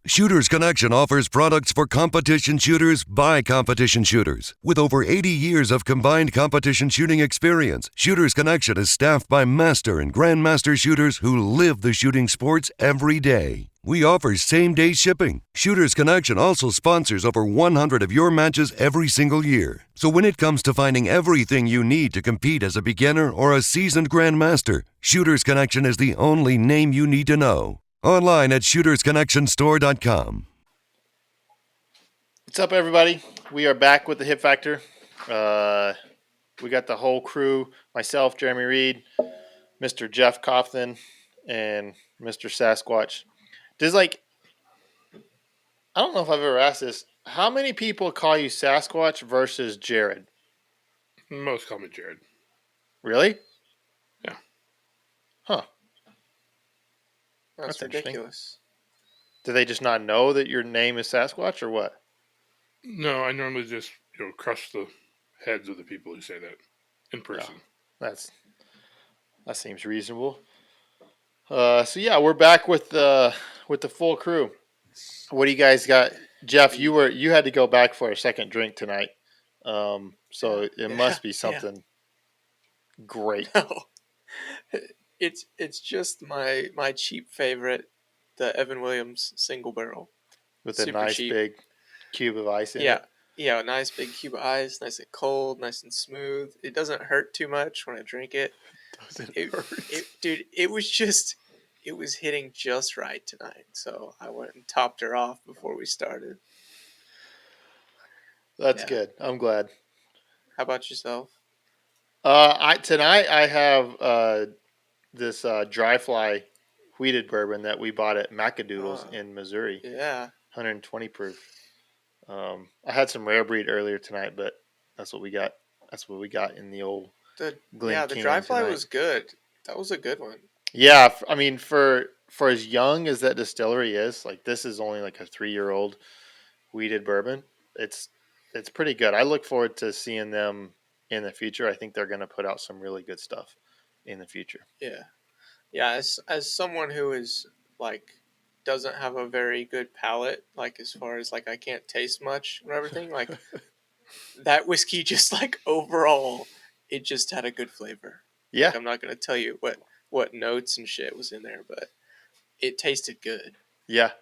Shooters Connection offers products for competition shooters by competition shooters. With over 80 years of combined competition shooting experience, Shooters Connection is staffed by master and grandmaster shooters who live the shooting sports every day. We offer same-day shipping. Shooters Connection also sponsors over 100 of your matches every single year. So when it comes to finding everything you need to compete as a beginner or a seasoned grandmaster, Shooters Connection is the only name you need to know. Online at shootersconnectionstore.com. What's up, everybody? We are back with the Hip Factor. We got the whole crew, myself, Jeremy Reid, Mr. Jeff Cawthon, and Mr. Sasquatch. I don't know if I've ever asked this. How many people call you Sasquatch versus Jared? Most call me Jared. Really? Yeah. Huh. That's ridiculous. Do they just not know that your name is Sasquatch or what? No, I normally just crush the heads of the people who say that in person. Yeah, that seems reasonable. So yeah, we're back with the full crew. What do you guys got? Jeff, you had to go back for a second drink tonight. So it must be something great. No. It's just my cheap favorite, the Evan Williams single barrel. With a nice cheap big cube of ice in it. Yeah, a nice big cube of ice, nice and cold, nice and smooth. It doesn't hurt too much when I drink it. Dude, it was hitting just right tonight. So I went and topped her off before we started. That's good. I'm glad. How about yourself? Tonight I have this dry fly wheated bourbon that we bought at Macadoodles in Missouri. Yeah. 120 proof. I had some rare breed earlier tonight, but that's what we got. That's what we got in the old Glen the King dry fly tonight. was good. That was a good one. Yeah, I mean for as young as that distillery is, like this is only like a 3-year-old wheated bourbon. It's pretty good. I look forward to seeing them in the future. I think they're going to put out some really good stuff in the future. Yeah. As someone who is like doesn't have a very good palate, like as far as like I can't taste much and everything, like that whiskey just like overall it just had a good flavor. Yeah. Like, I'm not going to tell you what notes and shit was in there, but it tasted good. Yeah.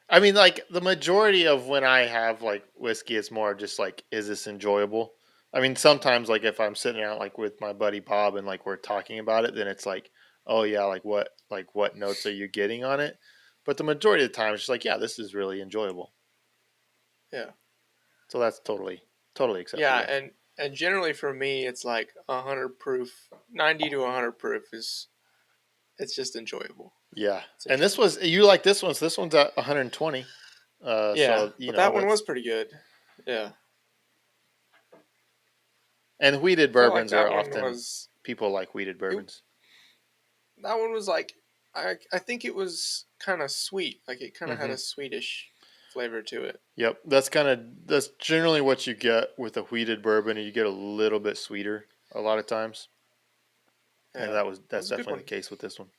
I mean, like the majority of when I have like whiskey, it's more just like, is this enjoyable? I mean, sometimes like if I'm sitting out like with my buddy Bob and like we're talking about it, then it's like, oh yeah, like what notes are you getting on it? But the majority of the time, it's just like, yeah, this is really enjoyable. Yeah. So that's totally acceptable. Yeah, and generally for me, it's like 100 proof, 90 to 100 proof it's just enjoyable. Yeah, and this was you like this one. So this one's at 120. Yeah, so, that one was pretty good. Yeah. And wheated bourbons are often people like wheated bourbons. That one was like I think it was kind of sweet. Like it kind of had a sweetish flavor to it. Yep, that's generally what you get with a wheated bourbon. You get a little bit sweeter a lot of times. Yeah, and that's definitely the case with this one.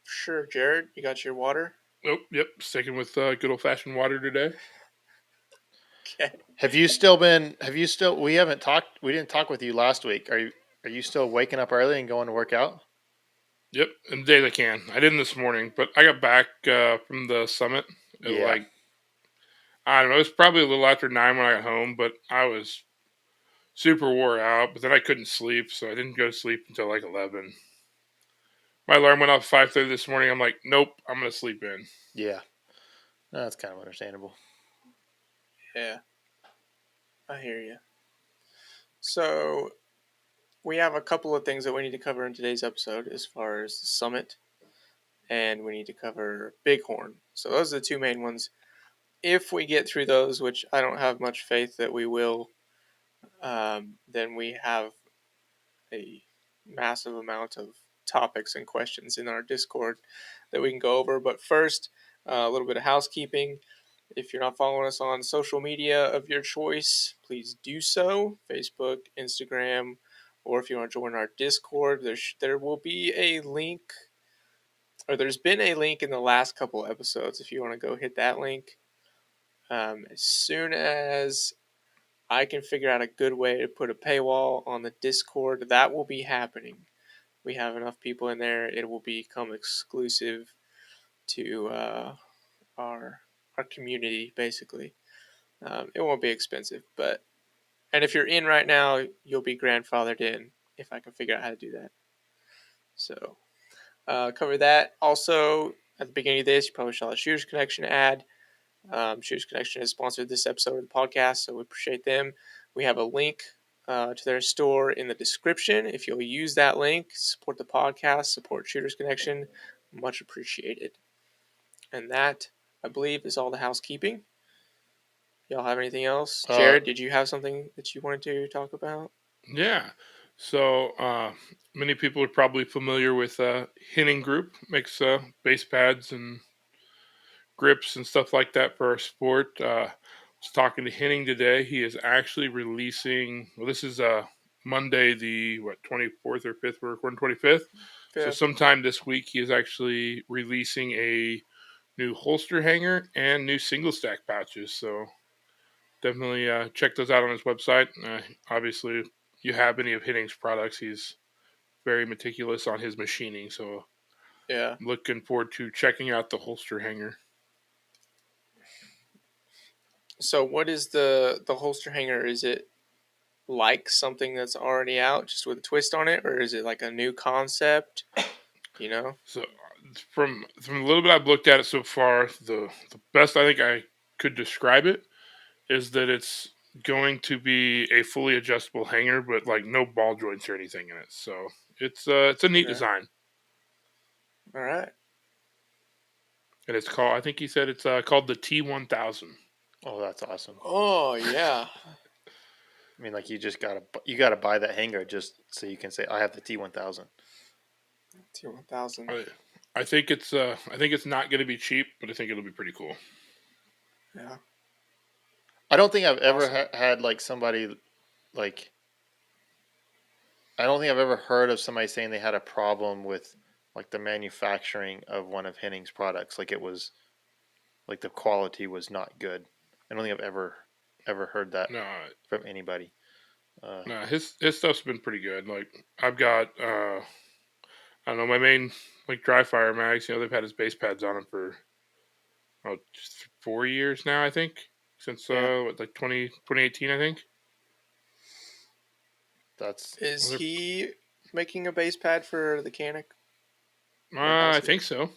Sure, Jared, you got your water? Nope, yep, sticking with good old-fashioned water today. Okay. We haven't talked, we didn't talk with you last week. Are you still waking up early and going to work out? Yep, and the days I can. I didn't this morning, but I got back from the summit at like, I don't know, it was probably a little after 9 when I got home, but I was super wore out, but then I couldn't sleep, so I didn't go to sleep until like 11. My alarm went off 5:30 this morning. I'm like, nope, I'm going to sleep in. Yeah. No, that's kind of understandable. Yeah. I hear you. So, we have a couple of things that we need to cover in today's episode as far as the summit, and we need to cover Bighorn. So those are the two main ones. If we get through those, which I don't have much faith that we will, then we have a massive amount of topics and questions in our Discord that we can go over. But first, a little bit of housekeeping. If you're not following us on social media of your choice, please do so. Facebook, Instagram, or if you want to join our Discord, there will be a link or there's been a link in the last couple episodes if you want to go hit that link. As soon as I can figure out a good way to put a paywall on the Discord, that will be happening. We have enough people in there, it will become exclusive to our community, basically. It won't be expensive, and if you're in right now, you'll be grandfathered in if I can figure out how to do that. So, cover that. Also, at the beginning of this, you probably saw a Shooters Connection ad. Shooters Connection has sponsored this episode of the podcast, so we appreciate them. We have a link to their store in the description. If you'll use that link, support the podcast, support Shooters Connection, much appreciated. And that, I believe, is all the housekeeping. Y'all have anything else? Jared, did you have something that you wanted to talk about? Yeah. So many people are probably familiar with Henning Group, makes base pads and grips and stuff like that for our sport. I was talking to Henning today. He is actually releasing, well, this is Monday, the 24th or 5th, we're recording 25th. So sometime this week, he is actually releasing a new holster hanger and new single stack pouches. So definitely check those out on his website. Obviously, if you have any of Henning's products, he's very meticulous on his machining. So yeah, I'm looking forward to checking out the holster hanger. So what is the holster hanger? Is it like something that's already out, just with a twist on it, or is it like a new concept? You know. So from a little bit I've looked at it so far, the best I think I could describe it is that it's going to be a fully adjustable hanger, but like no ball joints or anything in it. So it's a neat design. All right. And it's called, I think he said it's called the T1000. Oh, that's awesome. Oh yeah. I mean, like you gotta buy that hanger just so you can say I have the T1000. T1000. I think it's not going to be cheap, but I think it'll be pretty cool. Yeah. I don't think I've ever had like somebody like. I don't think I've ever heard of somebody saying they had a problem with like the manufacturing of one of Henning's products. Like it was, like the quality was not good. I don't think I've ever heard that from anybody. No, his stuff's been pretty good. Like I've got, I don't know, my main like dry fire mags. You know, they've had his base pads on them for 4 years now. I think since like 2018. I think. Is he making a base pad for the Canic? I think so.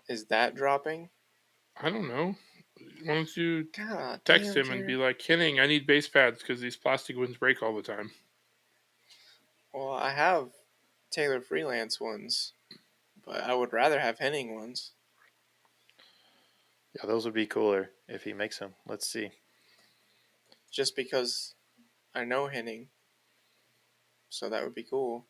Is that dropping? I don't know. Why don't you text him and be like, Henning, I need base pads because these plastic ones break all the time. Well, I have Taylor Freelance ones, but I would rather have Henning ones. Yeah, those would be cooler if he makes them. Let's see. Just because I know Henning, so that would be cool.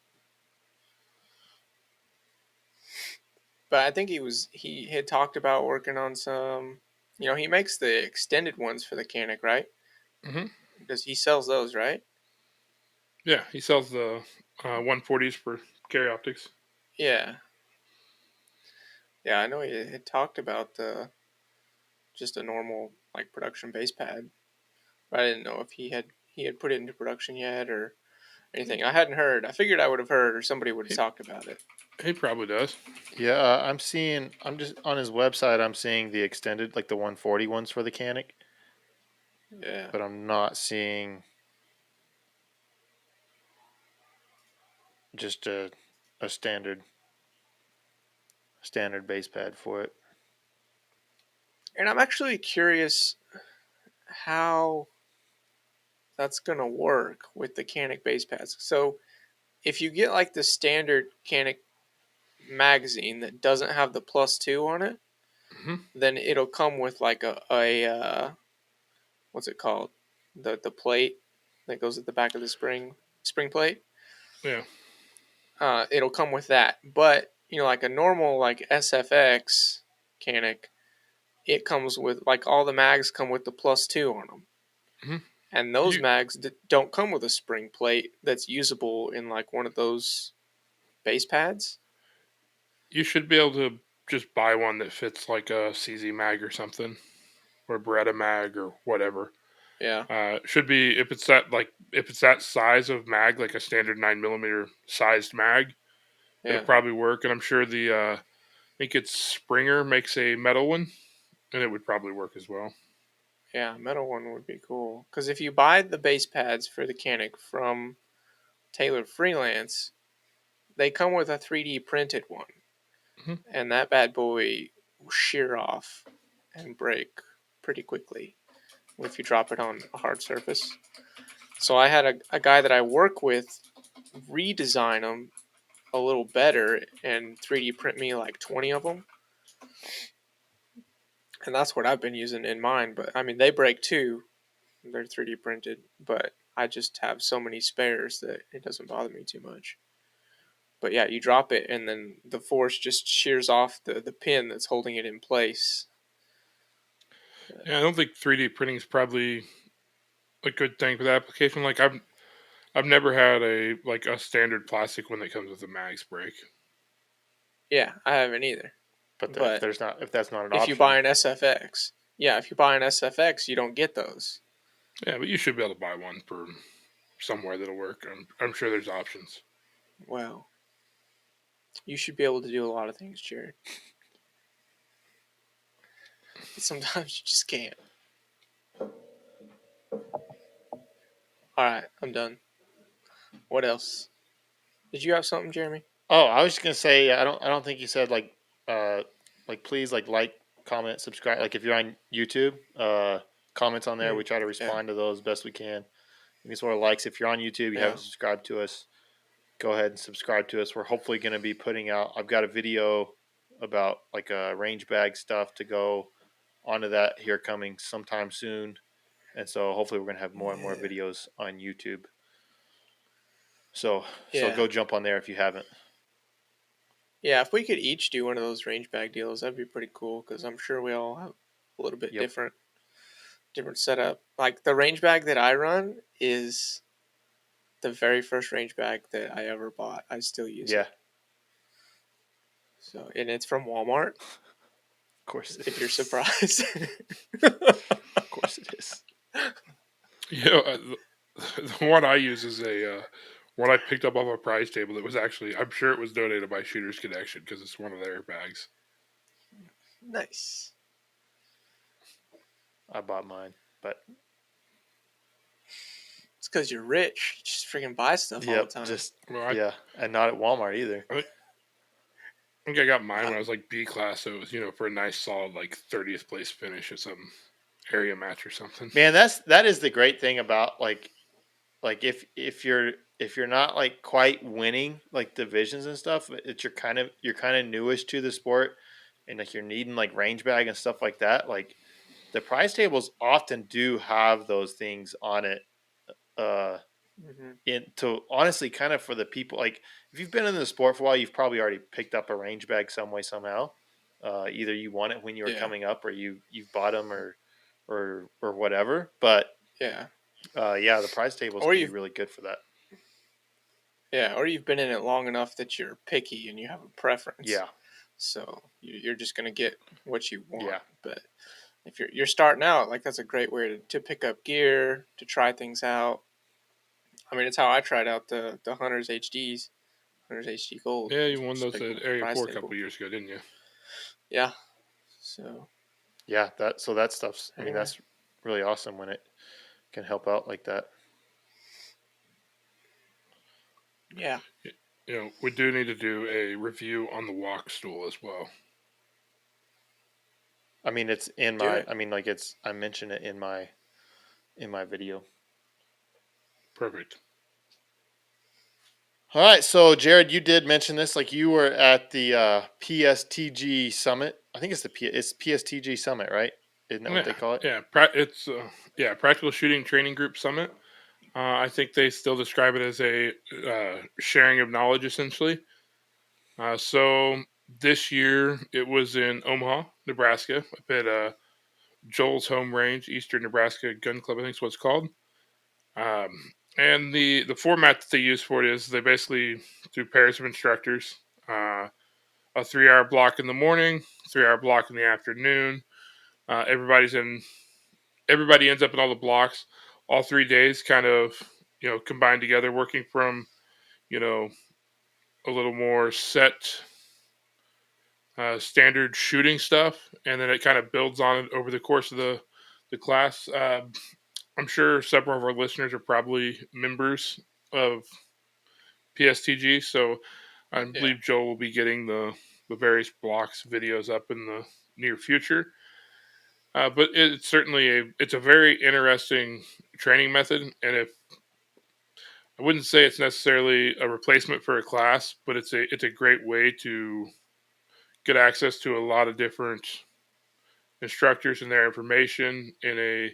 But I think he had talked about working on some. You know, he makes the extended ones for the Canic, right? Mm-hmm. Because he sells those, right? Yeah, he sells the 140s for carry optics. Yeah. Yeah, I know he had talked about just a normal like production base pad. But I didn't know if he had put it into production yet or anything. I hadn't heard. I figured I would have heard or somebody would have talked about it. He probably does. Yeah, I'm just on his website. I'm seeing the extended, like the 140 ones for the Canic. Yeah. But I'm not seeing just a standard base pad for it. And I'm actually curious how that's going to work with the Canic base pads. So if you get like the standard Canic magazine that doesn't have the +2 on it, then it'll come with like a what's it called? The plate that goes at the back of the spring plate. Yeah. It'll come with that. But, you know, like a normal like SFX Canic, it comes with like all the mags come with the +2 on them. Mm-hmm. And those mags don't come with a spring plate that's usable in like one of those base pads. You should be able to just buy one that fits like a CZ mag or something, or Beretta mag or whatever. Yeah. Should be if it's that size of mag, like a standard 9mm sized mag, it'll Yeah. probably work. And I'm sure I think it's Springer makes a metal one, and it would probably work as well. Yeah, metal one would be cool. Because if you buy the base pads for the Canic from Taylor Freelance, they come with a 3D printed one. Mm-hmm. And that bad boy will shear off and break pretty quickly if you drop it on a hard surface. So I had a guy that I work with redesign them a little better and 3D print me like 20 of them. And that's what I've been using in mine. But I mean, they break too. They're 3D printed, but I just have so many spares that it doesn't bother me too much. But yeah, you drop it and then the force just shears off the pin that's holding it in place. Yeah, I don't think 3D printing is probably a good thing for that application. Like I've never had a standard plastic one that comes with a mags break. Yeah, I haven't either. But if that's not an option. If you buy an SFX, you don't get those. Yeah, but you should be able to buy one for somewhere that'll work. I'm sure there's options. Well, you should be able to do a lot of things, Jared. But sometimes you just can't. Alright, I'm done. What else? Did you have something, Jeremy? Oh, I was just gonna say I don't think you said please like, comment, subscribe. Like if you're on YouTube, comments on there. We try to respond to those best we can. You can sort of likes if you're on YouTube, you haven't subscribed to us. Go ahead and subscribe to us. We're hopefully going to be putting out. I've got a video about like a range bag stuff to go onto that here coming sometime soon, and so hopefully we're going to have more and more videos on YouTube. So go jump on there if you haven't. Yeah, if we could each do one of those range bag deals, that'd be pretty cool. Because I'm sure we all have a little bit different setup. Like the range bag that I run is the very first range bag that I ever bought. I still use it. So, and it's from Walmart. Of course it is. If you're surprised. Of course it is. The one I use is one I picked up off a prize table that was actually, I'm sure it was donated by Shooters Connection because it's one of their bags. Nice. I bought mine, but it's because you're rich. You just freaking buy stuff all the time. And not at Walmart either. I think I got mine when I was like B class, so it was for a nice solid like 30th place finish at some area match or something. Man, that is the great thing about like if you're not like quite winning like divisions and stuff, you're kind of newish to the sport, and like you're needing like range bag and stuff like that. Like the prize tables often do have those things on it. To honestly kind of for the people, like if you've been in the sport for a while, you've probably already picked up a range bag some way somehow. Either you won it when you were coming up, or you've bought them or whatever. But the prize tables can be really good for that. Yeah, or you've been in it long enough that you're picky and you have a preference. Yeah. So you're just gonna get what you want. Yeah. But if you're starting out, like that's a great way to pick up gear, to try things out. I mean, it's how I tried out the Hunters HDs, Hunters HD Gold. Yeah, you won those at Area 4 a couple years ago, didn't you? Yeah. So. Yeah, that stuff's. I mean, that's really awesome when it can help out like that. Yeah. We do need to do a review on the walk stool as well. I mean, it's in my. I mean, like I mentioned it in my video. Perfect. All right, so Jared, you did mention this. Like you were at the PSTG Summit. I think it's PSTG Summit, right? Isn't that what they call it? Yeah, it's Practical Shooting Training Group Summit. I think they still describe it as a sharing of knowledge, essentially. So this year it was in Omaha, Nebraska, up at Joel's home range, Eastern Nebraska Gun Club, I think is what it's called. And the format that they use for it is they basically do pairs of instructors. a 3-hour block in the morning, 3-hour block in the afternoon. Everybody ends up in all the blocks all 3 days, kind of combined together, working from a little more set standard shooting stuff, and then it kind of builds on it over the course of the class. I'm sure several of our listeners are probably members of PSTG, so I believe Joel will be getting the various blocks videos up in the near future. But it's certainly it's a very interesting training method, and if I wouldn't say it's necessarily a replacement for a class, but it's a great way to get access to a lot of different instructors and their information in a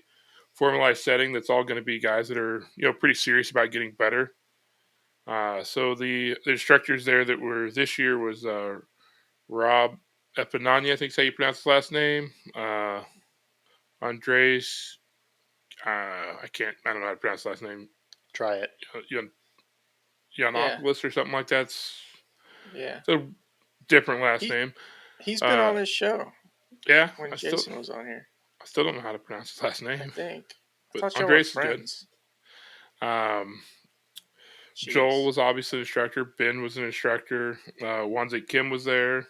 formalized setting. That's all going to be guys that are pretty serious about getting better. So the instructors there that were this year was Rob Epinani, I think is how you pronounce his last name. Andres, I don't know how to pronounce his last name. Try it. Yanopoulos or something like that. It's a different last name. He's been on this show. Yeah. When Jason was on here. I still don't know how to pronounce his last name. I think. But Andres is good. Joel was obviously an instructor. Ben was an instructor. Wanzik Kim was there.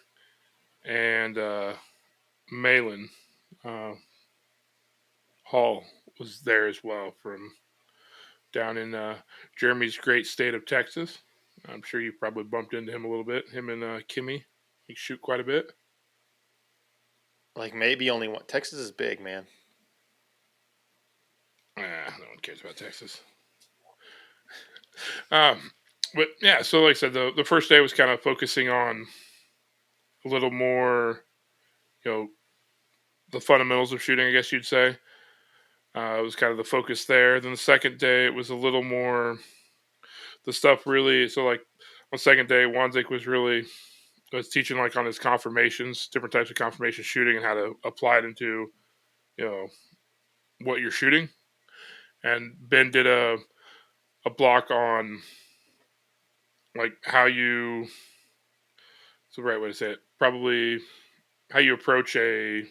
And Malin Hall was there as well from down in Jeremy's great state of Texas. I'm sure you probably bumped into him a little bit. Him and Kimmy. He shoot quite a bit. Like maybe only one. Texas is big, man. No one cares about Texas. But yeah, so like I said, the first day was kind of focusing on a little more, the fundamentals of shooting, I guess you'd say. It was kind of the focus there. Then the second day, it was a little more the stuff really. So like on the second day, Wanzik was teaching like on his confirmations, different types of confirmation shooting and how to apply it into, what you're shooting. And Ben did a block on like how you, it's the right way to say it, probably how you approach a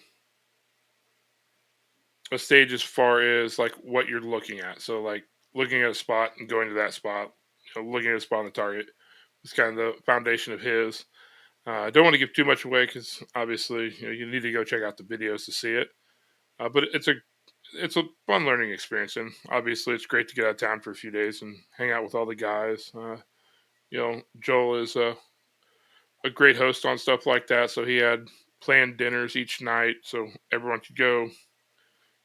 stage as far as like what you're looking at. So like looking at a spot and going to that spot, looking at a spot on the target is kind of the foundation of his. I don't want to give too much away because obviously you need to go check out the videos to see it. But it's a fun learning experience, and obviously it's great to get out of town for a few days and hang out with all the guys. Joel is a great host on stuff like that, so he had planned dinners each night so everyone could go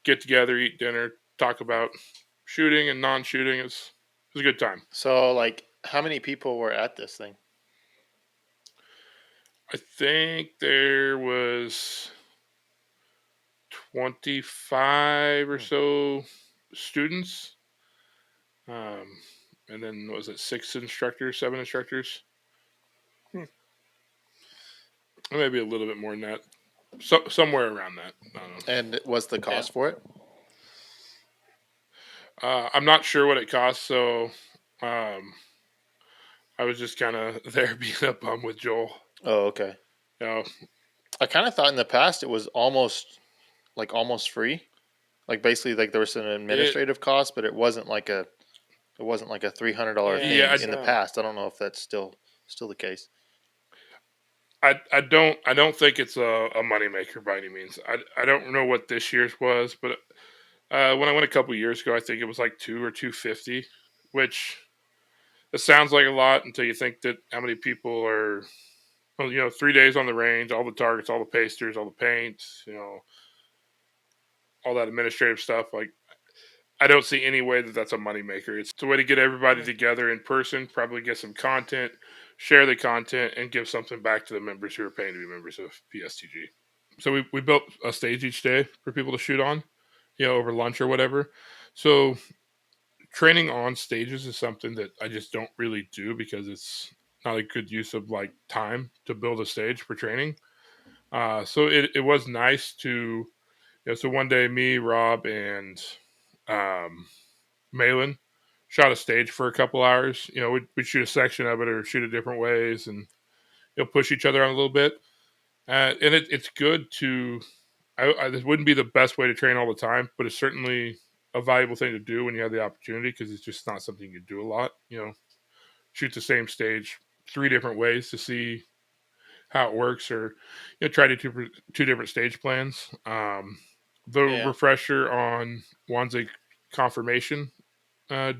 get together, eat dinner, talk about shooting and non-shooting. It was a good time. So, like, how many people were at this thing? I think there was 25 or so students. And then, was it 7 instructors? Maybe a little bit more than that. Somewhere around that. I don't know. And what's the cost for it? I'm not sure what it costs, so I was just kind of there being a bum with Joel. Oh, okay. I kind of thought in the past it was almost free. Like basically like there was an administrative cost, but it wasn't like a $300 thing in the past. I don't know if that's still the case. I don't think it's a moneymaker by any means. I don't know what this year's was, but when I went a couple years ago, I think it was like $200 or $250, which it sounds like a lot until you think that how many people are, 3 days on the range, all the targets, all the pasters, all the paints, all that administrative stuff. Like, I don't see any way that that's a moneymaker. It's a way to get everybody together in person, probably get some content, share the content, and give something back to the members who are paying to be members of PSTG. So we built a stage each day for people to shoot on, over lunch or whatever. So training on stages is something that I just don't really do because it's not a good use of like time to build a stage for training. So it was nice to, so one day me, Rob, and Malin shot a stage for a couple hours. We'd shoot a section of it or shoot it different ways and push each other on a little bit. And it's good to. This wouldn't be the best way to train all the time, but it's certainly a valuable thing to do when you have the opportunity, because it's just not something you do a lot. Shoot the same stage 3 different ways to see how it works, or try to do 2 different stage plans. The refresher on one's a confirmation. So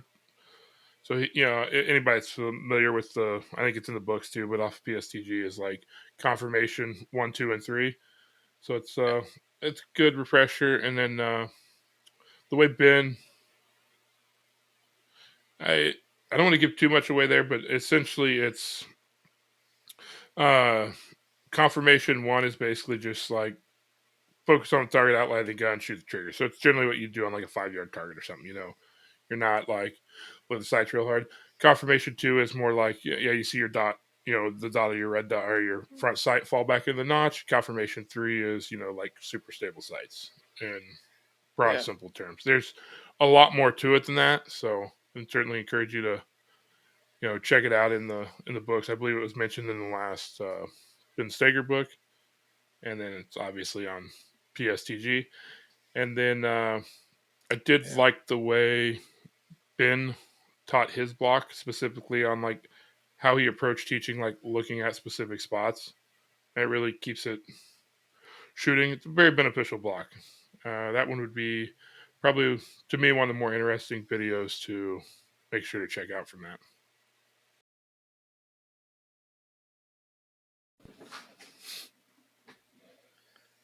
anybody that's familiar with I think it's in the books too, but off PSTG is like confirmation 1, 2, and 3. So it's a good refresher. And then the way Ben, I don't want to give too much away there, but essentially it's confirmation 1 is basically just like focus on the target, outline the gun, shoot the trigger. So it's generally what you do on like a 5-yard target or something. You're not like with the sights real hard. Confirmation 2 is more like you see your dot, the dot of your red dot or your front sight fall back in the notch. Confirmation 3 is like super stable sights in broad simple terms. There's a lot more to it than that, so I certainly encourage you to check it out in the books. I believe it was mentioned in the last Ben Steger book, and then it's obviously on PSTG. And then I did like the way Ben taught his block, specifically on like how he approached teaching, like looking at specific spots. It really keeps it shooting. It's a very beneficial block. That one would be probably, to me, one of the more interesting videos to make sure to check out from that.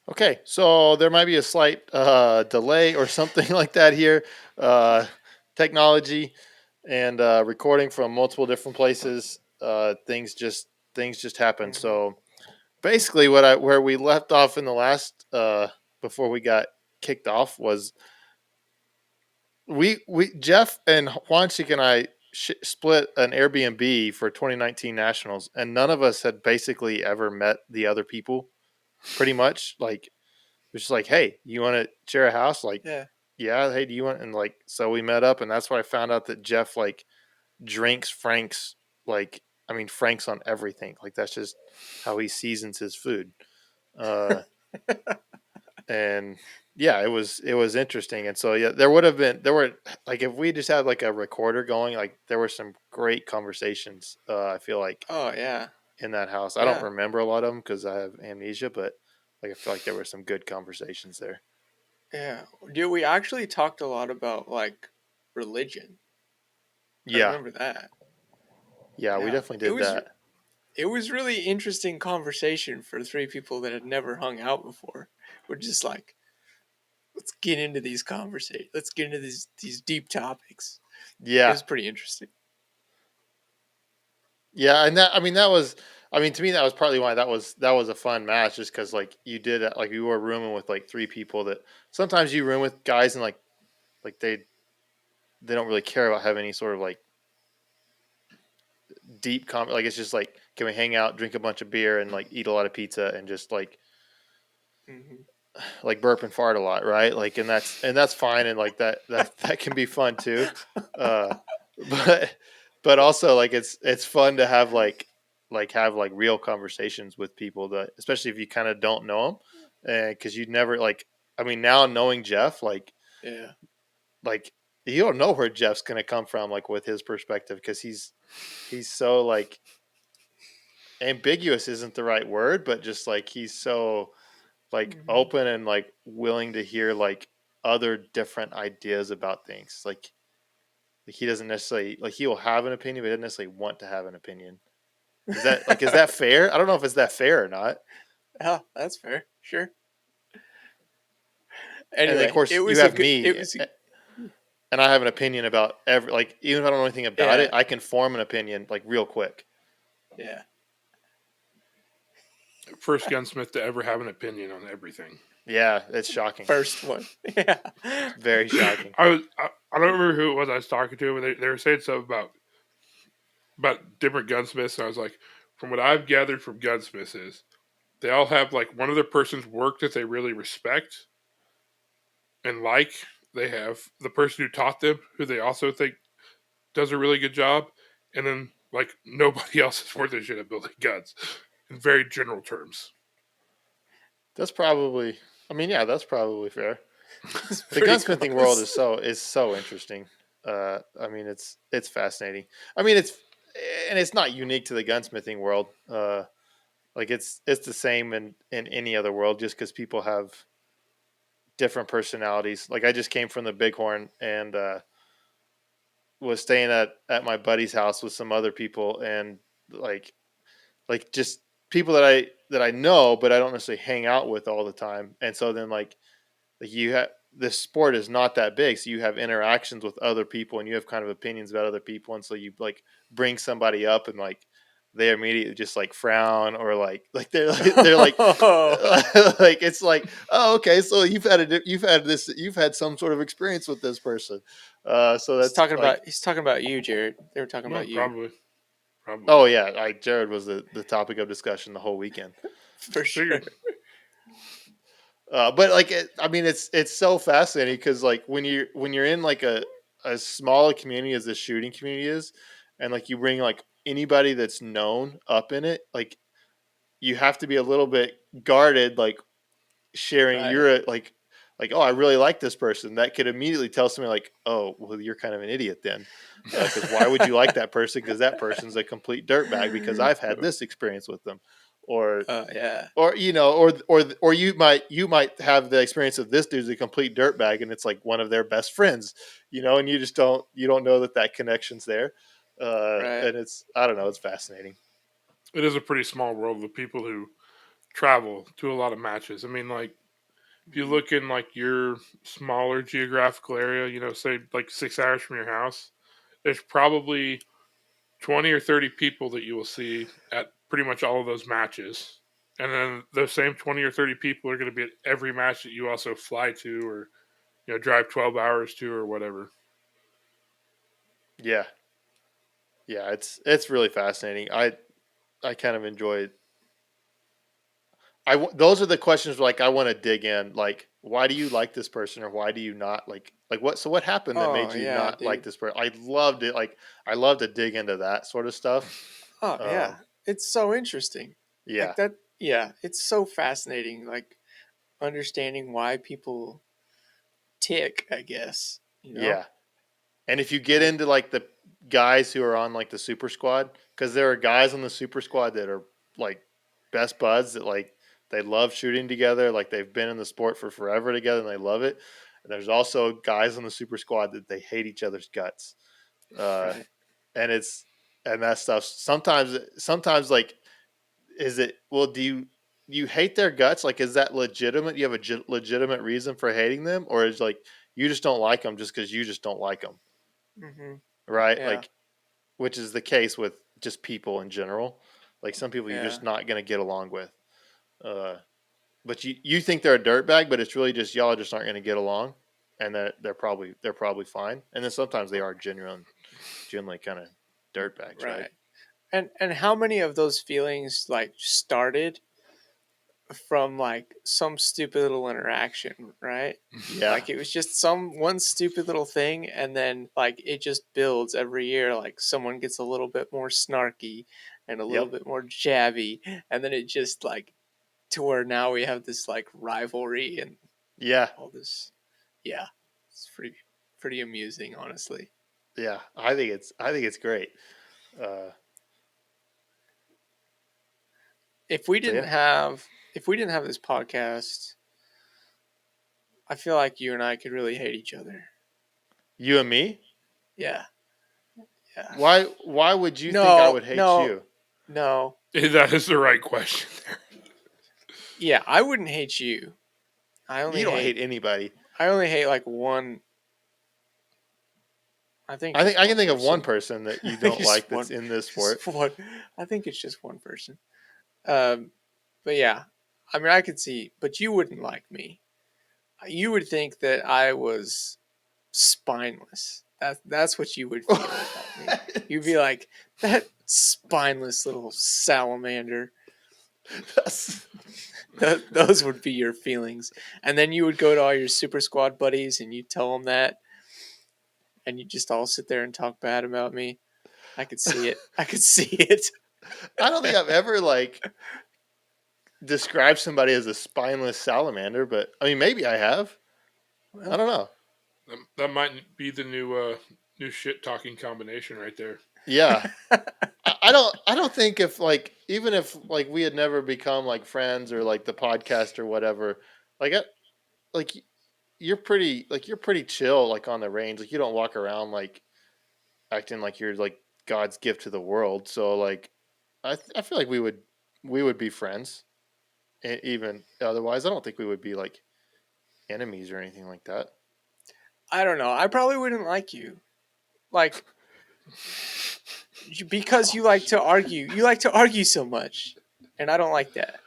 Okay, so there might be a slight delay or something like that here. Technology and recording from multiple different places. Things just happen. So basically, where we left off in the last before we got kicked off was we Jeff and Juanchik and I split an Airbnb for 2019 Nationals, and none of us had basically ever met the other people. Pretty much, like, it's just like, hey, you want to share a house? Like, yeah. Hey, do you want? And like, so we met up, and that's why I found out that Jeff like drinks Frank's, like, I mean, Frank's on everything. Like, that's just how he seasons his food. And yeah, it was interesting. And so there were like, if we just had like a recorder going, like there were some great conversations. I feel like in that house. I don't remember a lot of them because I have amnesia, but like I feel like there were some good conversations there. Yeah, dude, we actually talked a lot about like religion. I remember that. Yeah, we definitely did that. It was really interesting conversation for 3 people that had never hung out before. We're just like, let's get into these conversations. Let's get into these deep topics. Yeah, it was pretty interesting. Yeah, and that to me that was partly why that was a fun match, just because like you did like you were rooming with like 3 people that sometimes you room with guys and like they don't really care about having any sort of like deep like it's just like, can we hang out, drink a bunch of beer, and like eat a lot of pizza and just like like burp and fart a lot, right? Like, and that's fine, and like that can be fun too. But also like it's fun to have like real conversations with people that, especially if you kind of don't know them, because you'd never like. I mean, now knowing Jeff, like you don't know where Jeff's gonna come from, like with his perspective, because he's so like ambiguous isn't the right word, but just like he's so like open and like willing to hear like other different ideas about things. Like he doesn't necessarily like, he will have an opinion, but he doesn't necessarily want to have an opinion. Is that fair? I don't know if it's that fair or not. Yeah, that's fair. Sure. Anyway, and then of course you have me, and I have an opinion about even if I don't know anything about it, I can form an opinion like real quick. Yeah. First gunsmith to ever have an opinion on everything. Yeah, it's shocking. First one. Yeah. Very shocking. I don't remember who it was I was talking to, but they were saying something about different gunsmiths, and I was like, from what I've gathered from gunsmiths is they all have like one other person's work that they really respect and like. They have the person who taught them, who they also think does a really good job, and then like nobody else is worth a shit at building guns. in very general terms. That's probably. I mean, yeah, that's probably fair. It's The pretty gunsmithing world close. is so interesting. I mean, it's fascinating. I mean, it's not unique to the gunsmithing world. Like it's the same in any other world, just because people have different personalities. Like I just came from the Bighorn and was staying at my buddy's house with some other people, and like just people that I know, but I don't necessarily hang out with all the time. And so then like you have this sport is not that big, so you have interactions with other people and you have kind of opinions about other people, and so you like bring somebody up and like they immediately just like frown or like they're like Oh, like it's like, oh, okay, so you've had some sort of experience with this person, so that's like, he's talking about you, Jared. They were talking No, about you probably. oh yeah, like Jared was the topic of discussion the whole weekend. for sure. Figured. But like, I mean, it's so fascinating because like when you're in like a as small a community as this shooting community is, and like you bring like anybody that's known up in it, like you have to be a little bit guarded, like sharing Right. your like, oh, I really like this person. That could immediately tell somebody like, oh, well, you're kind of an idiot then, because why would you like that person? Because that person's a complete dirtbag. Because I've had this experience with them, or Yeah. you know, or you might have the experience of this dude's a complete dirtbag, and it's like one of their best friends, you know, and you don't know that connection's there, Right. and it's, I don't know, it's fascinating. It is a pretty small world of people who travel to a lot of matches. I mean, like if you look in like your smaller geographical area, you know, say like 6 hours from your house, there's probably 20 or 30 people that you will see at pretty much all of those matches. And then those same 20 or 30 people are going to be at every match that you also fly to or, you know, drive 12 hours to or whatever. Yeah, yeah, it's really fascinating. I kind of enjoy. Those are the questions like I want to dig in. Like, why do you like this person, or why do you not like what? So what happened that Oh made you yeah, not like dude. this person? I loved it. Like, I love to dig into that sort of stuff. Oh Um, yeah. It's so interesting. yeah, Like that. Yeah, it's so fascinating. Like understanding why people tick. I guess you know. yeah. And if you get into like the guys who are on like the super squad, because there are guys on the super squad that are like best buds that like they love shooting together, like they've been in the sport for forever together and they love it. And there's also guys on the super squad that they hate each other's guts, uh, Right. and it's and that stuff. Sometimes like, is it, well? Do you hate their guts? Like, is that legitimate? You have a legitimate reason for hating them, or is like you just don't like them just because you just don't like them? Mm-hmm. Right? Yeah. Like, which is the case with just people in general. Like some people you're Yeah. just not going to get along with. Uh, but you think they're a dirtbag, but it's really just y'all just aren't going to get along, and they're probably fine. And then sometimes they are genuinely kind of dirtbags, right? Right. And how many of those feelings like started from like some stupid little interaction, right? Yeah. Like it was just some one stupid little thing, and then like it just builds every year. Like someone gets a little bit more snarky and a little Yep. bit more jabby, and then it just like to where now we have this like rivalry and Yeah. all this. Yeah, it's pretty amusing, honestly. Yeah. I think it's great. Uh, If we so didn't yeah, have if we didn't have this podcast, I feel like you and I could really hate each other. you and me. Yeah, yeah. Why would you think I No, would hate no, you? no. That is the right question there. Yeah, I wouldn't hate you. I only You don't hate hate anybody. I only hate like one. I think I think just I one can think of one person. person that you don't Just like that's one. in this sport. Just one. I think it's just one person. Um, but yeah, I mean, I could see, but you wouldn't like me. You would think that I was spineless. That's what you would feel about me. You'd be like that spineless little salamander. That's- Those would be your feelings, and then you would go to all your super squad buddies and you tell them that, and you just all sit there and talk bad about me. I could see it. I could see it. I don't think I've ever like described somebody as a spineless salamander, but I mean maybe I have. I don't know. That might be the new shit talking combination right there. Yeah. I don't think if like even if like we had never become like friends or like the podcast or whatever, like like you're pretty chill like on the range. Like you don't walk around like acting like you're like God's gift to the world. So like I feel like we would be friends. Even otherwise, I don't think we would be like enemies or anything like that. I don't know. I probably wouldn't like you. Like, because you like to argue. You like to argue so much. And I don't like that.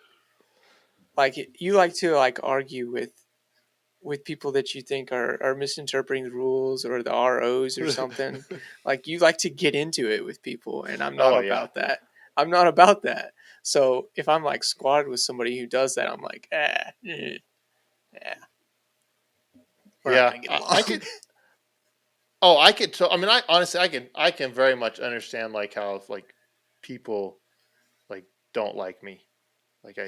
Like, you like to, like, argue with people that you think are misinterpreting the rules or the ROs or something. Like, you like to get into it with people, and I'm not Oh yeah. about that. I'm not about that. So if I'm like squatted with somebody who does that, I'm like, yeah, we're not Yeah, gonna get I along. could. Oh, I could. I mean, I honestly, I can very much understand like how if, like people like don't like me. Like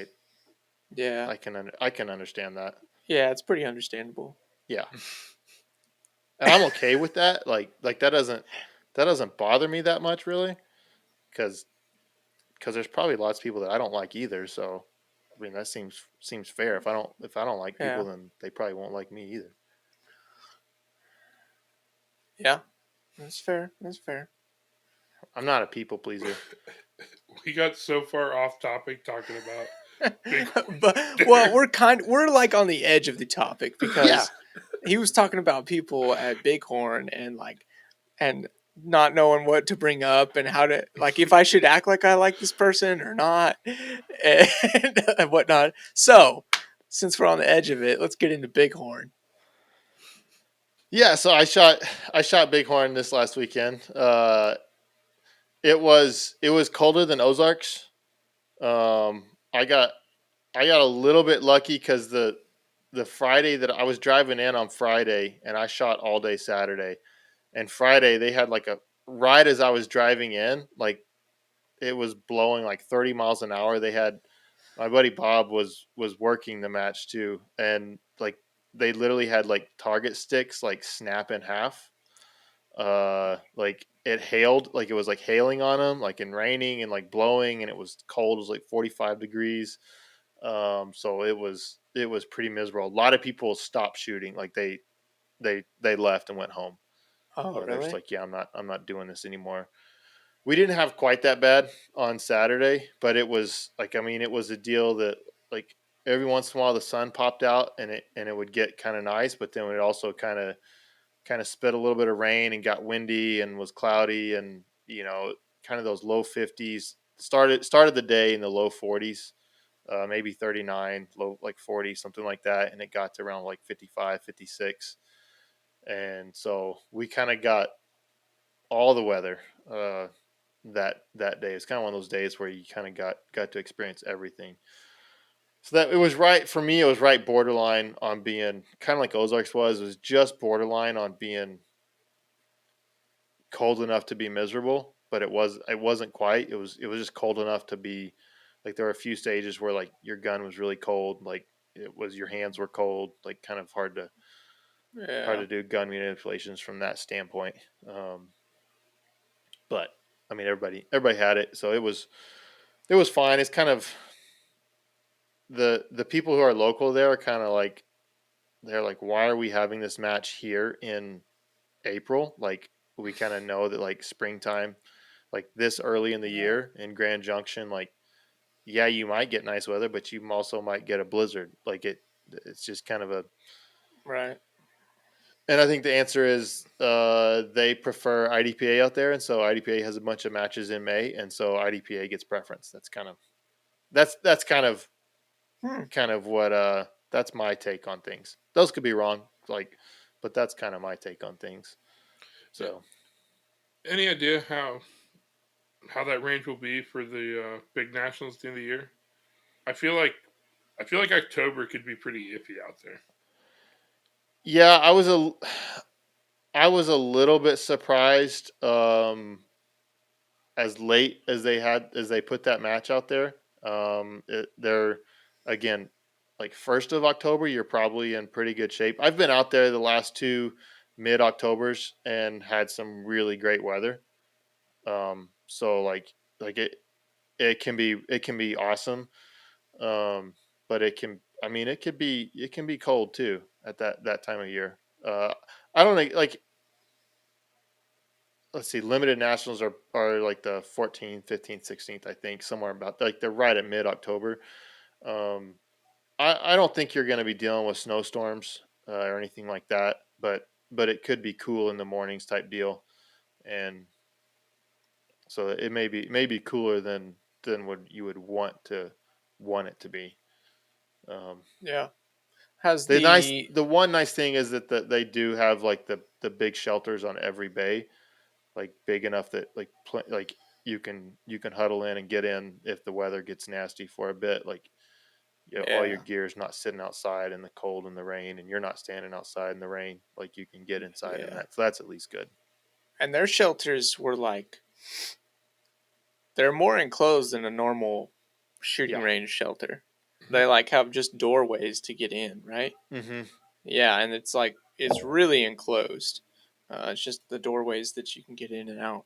Yeah, I can understand that. yeah, it's pretty understandable. Yeah, and I'm okay with that. Like that doesn't bother me that much really, because there's probably lots of people that I don't like either. So, I mean, that seems fair. If I don't like people, Yeah, then they probably won't like me either. yeah, that's fair. That's fair. I'm not a people pleaser. We got so far off topic talking about Bighorn. But well, we're like on the edge of the topic Yeah, because he was talking about people at Bighorn and not knowing what to bring up and how to, like, if I should act like I like this person or not and whatnot. So since we're on the edge of it, let's get into Bighorn. yeah. So I shot Bighorn this last weekend. It was colder than Ozarks. Um, I got I got a little bit lucky because the Friday that I was driving in on Friday and I shot all day Saturday. And Friday they had like a right as I was driving in, like it was blowing like 30 miles an hour. They had my buddy Bob was working the match too, and like they literally had like target sticks like snap in half. Like it hailed, like it was like hailing on them, like and raining and like blowing, and it was cold. It was like 45 degrees. So it was pretty miserable. A lot of people stopped shooting, like they left and went home. Oh, They're just really? like, yeah, I'm not doing this anymore. We didn't have quite that bad on Saturday, but it was like, I mean, it was a deal that like every once in a while the sun popped out and it would get kind of nice, but then it also kind of spit a little bit of rain and got windy and was cloudy and kind of those low 50s. Started the day in the low 40s, maybe 39, low like 40, something like that, and it got to around like 55, 56, and so we kind of got all the weather that day. It's kind of one of those days where you kind of got to experience everything. So that it was right for me. It was right borderline on being kind of like Ozarks was. It was just borderline on being cold enough to be miserable, but it wasn't quite. It was just cold enough to be like there were a few stages where like your gun was really cold, like it was your hands were cold, like kind of hard Yeah. to do gun manipulations from that standpoint. But I mean everybody had it, so it was fine. It's kind of the people who are local there are kind of like they're like, why are we having this match here in April? Like we kind of know that like springtime, like this early in the year in Grand Junction, like yeah, you might get nice weather, but you also might get a blizzard. Like it's just kind of a. Right. And I think the answer is they prefer IDPA out there, and so IDPA has a bunch of matches in May, and so IDPA gets preference. That's Hmm. kind of what that's my take on things. Those could be wrong, like, but that's kind of my take on things. So Any idea how that range will be for the big nationals at the end of the year? I feel like October could be pretty iffy out there. yeah, I was a little bit surprised. as late as they put that match out there. They're again like 1st of October. You're probably in pretty good shape. I've been out there the last two mid-Octobers and had some really great weather. So like it can be awesome. Um, but it can I mean it can be cold too at that time of year. I don't think like let's see, limited nationals are like the 14th, 15th, 16th, I think, somewhere about like they're right at mid-October. Um, I don't think you're going to be dealing with snowstorms or anything like that, but it could be cool in the mornings type deal, and so it may be cooler than what you would want it to be. Um, Yeah. Has the the one nice thing is that they do have like the big shelters on every bay, like big enough that like you can huddle in and get in if the weather gets nasty for a bit. Like all your yeah, gear is not sitting outside in the cold and the rain, and you're not standing outside in the rain. Like you can get inside in yeah, that. So that's at least good. and their shelters were like they're more enclosed than a normal shooting Yeah. range shelter. They like have just doorways to get in, right? Mm-hmm. Yeah, and it's like it's really enclosed. It's just the doorways that you can get in and out.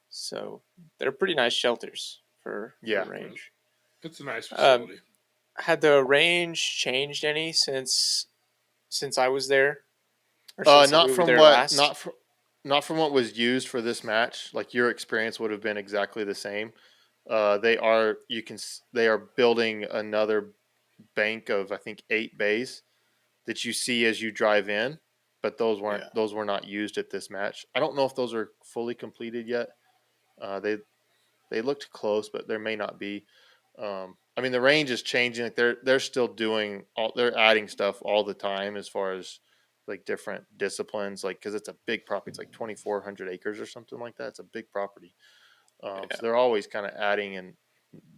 So they're pretty nice shelters for Yeah. range. It's a nice Um, facility. had the range changed any since I was there, or since Not we were from there what last? not from what was used for this match. Like your experience would have been exactly the same. They are building another bank of I think 8 bays that you see as you drive in, but Yeah, those were not used at this match. I don't know if those are fully completed yet. They looked close, but there may not be. I mean, the range is changing. Like they're still they're adding stuff all the time as far as like different disciplines. Like because it's a big property, it's like 2,400 acres or something like that. It's a big property. So yeah. they're always kind of adding in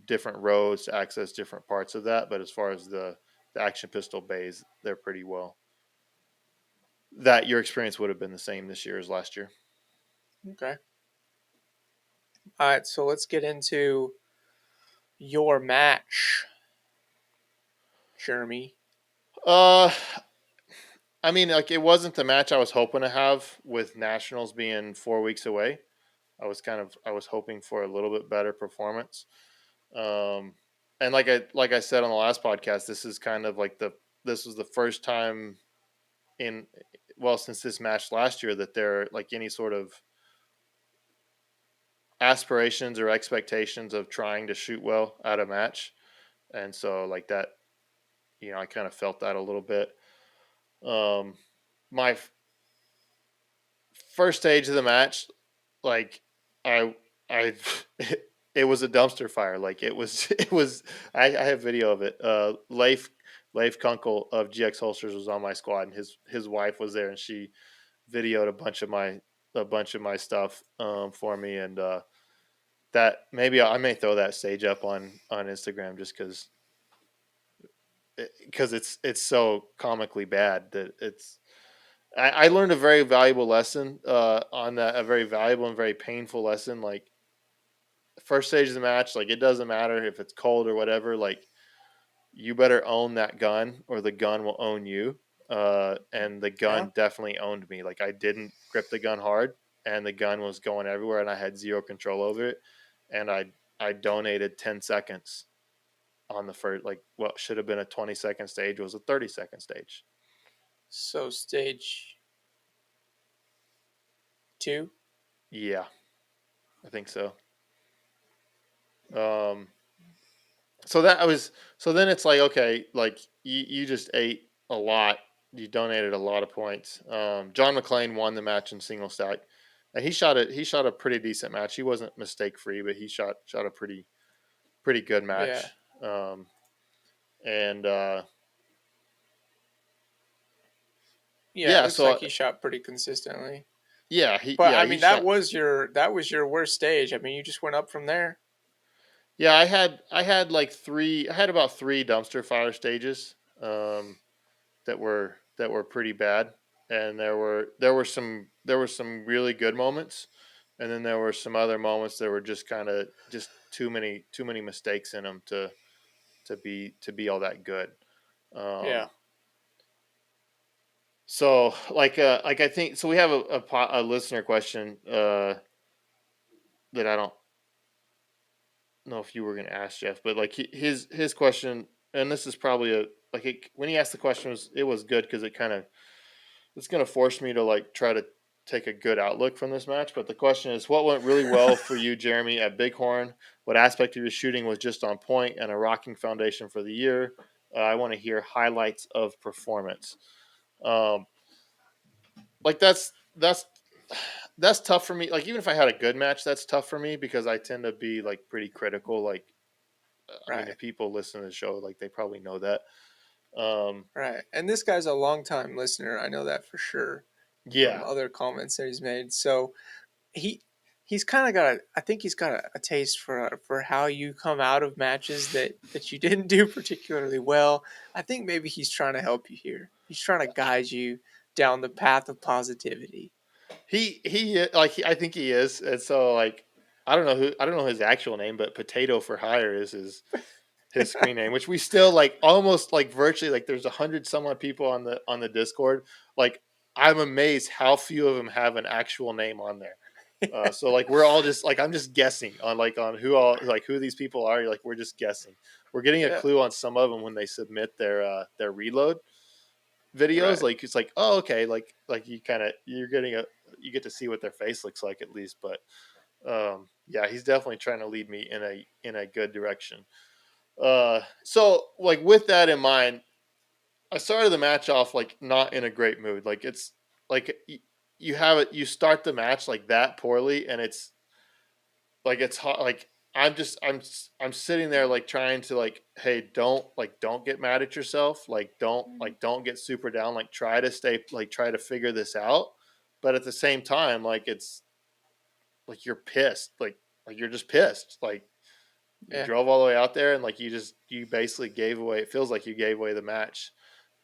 different roads to access different parts of that. But as far as the action pistol bays, they're pretty well. That your experience would have been the same this year as last year. Okay. All right. So let's get into your match, Jeremy. Uh, I mean, like it wasn't the match I was hoping to have with nationals being 4 weeks away. I was hoping for a little bit better performance. Um, and like I said on the last podcast, this is kind of like this was the first time in since this match last year that there like any sort of aspirations or expectations of trying to shoot well at a match, and so like that, I kind of felt that a little bit. My first stage of the match, like I it was a dumpster fire. Like it was it was I have video of it. Leif Kunkel of GX Holsters was on my squad, and his wife was there, and she videoed a bunch of my stuff for me, and that maybe I may throw that stage up on Instagram just because it's so comically bad that I learned a very valuable lesson on that, a very valuable and very painful lesson. Like first stage of the match, like it doesn't matter if it's cold or whatever. Like you better own that gun, or the gun will own you. And the Yeah. gun definitely owned me. Like I didn't grip the gun hard, and the gun was going everywhere, and I had zero control over it. And I donated 10 seconds on the first, like what should have been a 20-second stage was a 30-second stage. So stage 2. Yeah, I think so. Um, so then it's like okay, like you just ate a lot. You donated a lot of points. John McClain won the match in single stack, and he shot a pretty decent match. He wasn't mistake free, but he shot a pretty good Yeah. match. Um, and Yeah. It yeah, looks like he shot pretty consistently. But I he mean that shot. was your worst stage. I mean you just went up from there. Yeah, I had about three dumpster fire stages that were pretty bad, and there were some really good moments, and then there were some other moments that were just kind of just too many mistakes in them to be all that good. Yeah. So like I think so we have a listener question that I don't know if you were going to ask, Jeff, but like his question, and this is probably when he asked the question, it was good because it's going to force me to like try to take a good outlook from this match. But the question is, what went really well for you, Jeremy, at Bighorn? What aspect of your shooting was just on point and a rocking foundation for the year? I want to hear highlights of performance. Um, like that's tough for me. Like even if I had a good match, that's tough for me because I tend to be like pretty critical. Like I mean, Right. if people listen to the show, like they probably know that. Um, Right. And this guy's a long time listener. I know that for sure from yeah, other comments that he's made. So he he's kind of got I think he's got a taste for how you come out of matches that you didn't do particularly well. I think maybe he's trying to help you here. He's trying to guide you down the path of positivity. I think he is, and so like I don't know his actual name, but Potato for Hire is his screen name, which we still like almost like virtually like there's 100 some odd people on the Discord. Like I'm amazed how few of them have an actual name on there. So like we're all just like I'm just guessing on who these people are. Like we're just guessing. We're getting a Yeah. clue on some of them when they submit their reload videos. Right. Like it's like oh okay like you get to see what their face looks like at least. But yeah, he's definitely trying to lead me in a good direction. So like with that in mind, I started the match off like not in a great mood. Like it's like you have it. You start the match like that poorly, and it's like it's hot. Like I'm sitting there like trying to like, hey, don't get mad at yourself. Don't get super down. Like try to figure this out. But at the same time, like it's like you're pissed. Like you're just pissed. Like you Yeah. drove all the way out there and like you basically gave away. It feels like you gave away the match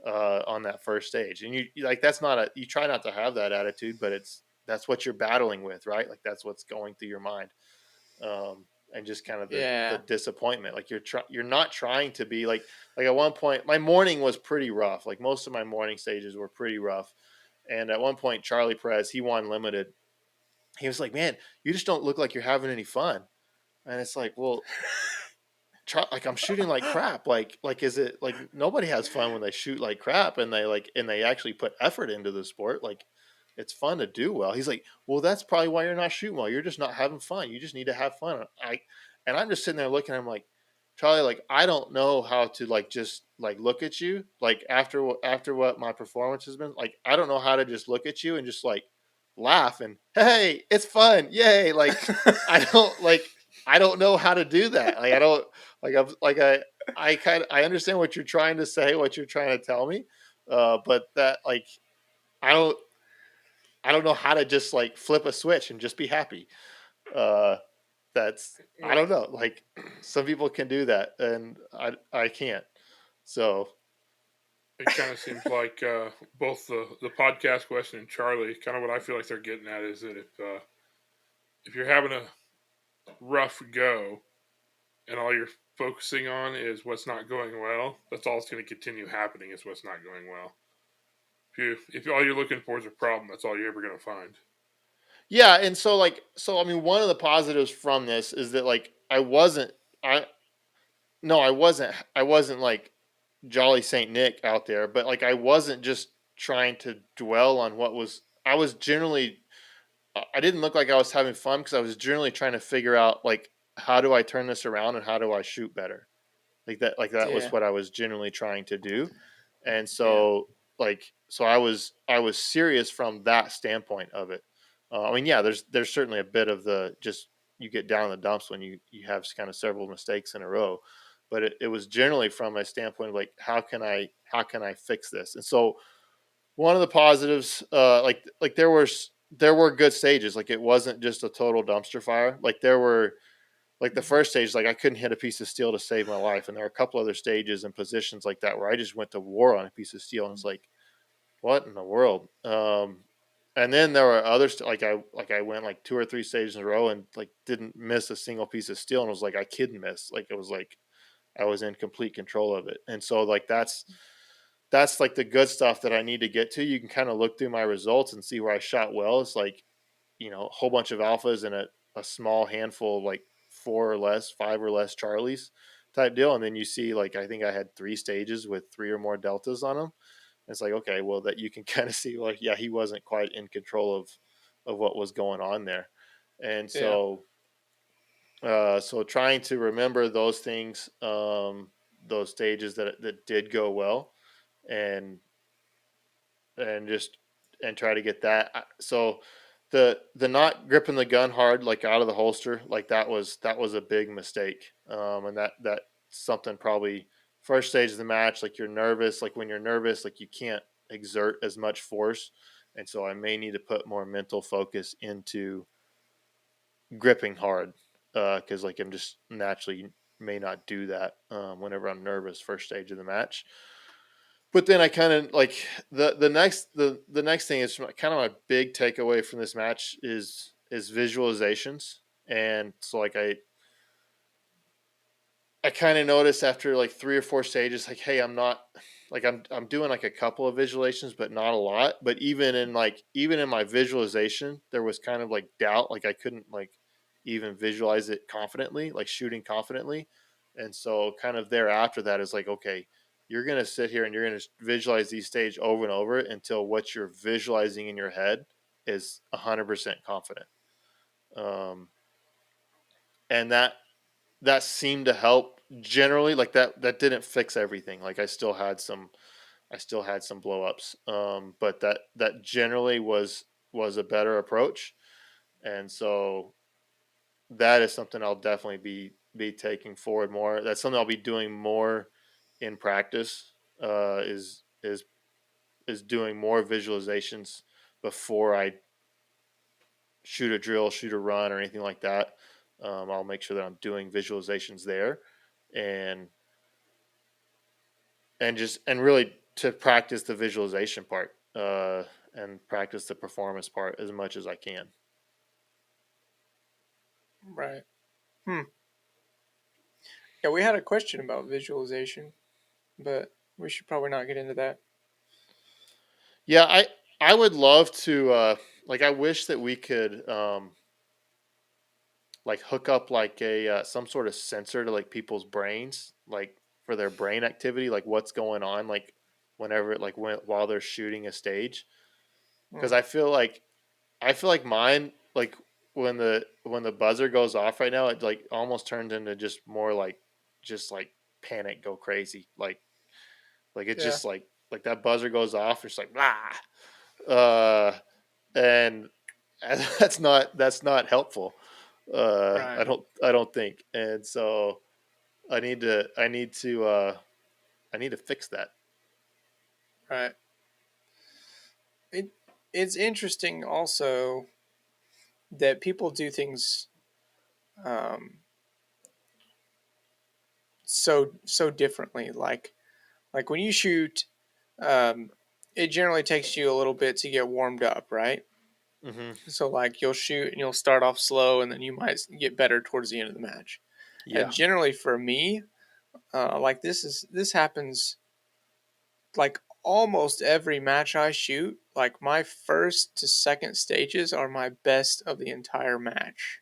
on that first stage, and like that's not you try not to have that attitude, but that's what you're battling with, right? Like that's what's going through your mind, and just kind of the Yeah. disappointment. Like you're not trying to be like at one point my morning was pretty rough. Like most of my morning stages were pretty rough, and at one point Charlie Perez he won limited. He was like, "Man, you just don't look like you're having any fun," and it's like, well. Like I'm shooting like crap. Like is it like nobody has fun when they shoot like crap and they actually put effort into the sport. Like it's fun to do well. He's like, well, that's probably why you're not shooting well. You're just not having fun. You just need to have fun. And I'm just sitting there looking. I'm like, Charlie, like I don't know how to like just like look at you. Like after what my performance has been, like I don't know how to just look at you and just like laugh and hey, it's fun, yay! Like I don't know how to do that. Like I don't like I'm like I understand what you're trying to say, what you're trying to tell me, but that like I don't I don't know how to just like flip a switch and just be happy. Uh, I Yeah. don't know. Like some people can do that, and I can't. So It kind of seems like both the podcast question and Charlie, kind of what I feel like they're getting at is that if you're having a rough go and all you're focusing on is what's not going well, that's all that's going to continue happening is what's not going well. If all you're looking for is a problem, that's all you're ever going to find. yeah, and so I mean one of the positives from this is that like I no I wasn't like Jolly Saint Nick out there, but like I wasn't just trying to dwell on what was. I was generally. I didn't look like I was having fun because I was generally trying to figure out like how do I turn this around and how do I shoot better. Like that was Yeah. what I was generally trying to do, and Yeah. so I was serious from that standpoint of it. I mean, yeah, there's certainly a bit of the just you get down in the dumps when you have kind of several mistakes in a row, but it was generally from a standpoint of like how can I fix this? And so one of the positives, like there were good stages. Like it wasn't just a total dumpster fire. Like there were like the first stage, like I couldn't hit a piece of steel to save my life, and there were a couple other stages and positions like that where I just went to war on a piece of steel, and it's like what in the world? and then there were others like I went like 2 or 3 stages in a row and like didn't miss a single piece of steel, and was like I couldn't miss. Like it was like I was in complete control of it. And so like that's like the good stuff that I need to get to. You can kind of look through my results and see where I shot well. It's like, a whole bunch of alphas and a small handful of like 4 or less, 5 or less Charlies type deal. And then you see like I think I had 3 stages with 3 or more deltas on them. It's like, okay, well, that you can kind of see like, yeah, he wasn't quite in control of what was going on there. And Yeah. so trying to remember those things, those stages that did go well, and just and try to get that. So the not gripping the gun hard, like out of the holster, like that was a big mistake. And that's something probably first stage of the match, like you're nervous, like when you're nervous, like you can't exert as much force. And so I may need to put more mental focus into gripping hard, because like I'm just naturally may not do that whenever I'm nervous first stage of the match. But then I kind of like the next thing is kind of my big takeaway from this match is visualizations. And so like I kind of noticed after like 3 or 4 stages, like, hey, I'm not like I'm doing like a couple of visualizations, but not a lot. But even in my visualization, there was kind of like doubt, like I couldn't like even visualize it confidently, like shooting confidently. And so kind of thereafter that is like, okay, you're gonna sit here and you're gonna visualize these stage over and over until what you're visualizing in your head is 100% confident. And that seemed to help generally. Like that didn't fix everything. Like I still had some blow ups. But that generally was a better approach. And so that is something I'll definitely be taking forward more. That's something I'll be doing more in practice. Is doing more visualizations before I shoot a drill, shoot a run, or anything like that. I'll make sure that I'm doing visualizations there, and really to practice the visualization part, and practice the performance part as much as I can. Right. Yeah, we had a question about visualization, but we should probably not get into that. Yeah, I would love to like I wish that we could like hook up like a some sort of sensor to like people's brains, like for their brain activity, like what's going on, like whenever like while they're shooting a stage. Because I feel like mine, like when the buzzer goes off right now, it like almost turned into just more like just like panic, go crazy, like it's Yeah. just like that buzzer goes off, it's like blah, and that's not helpful. Right. I don't think, and so I need to fix that. Right. It it's interesting also that people do things um, so differently. Like when you shoot, um, it generally takes you a little bit to get warmed up, right? Hmm. So like you'll shoot and you'll start off slow, and then you might get better towards the end of the match. And Yeah. generally for me, like this happens like almost every match I shoot. Like my first to second stages are my best of the entire match,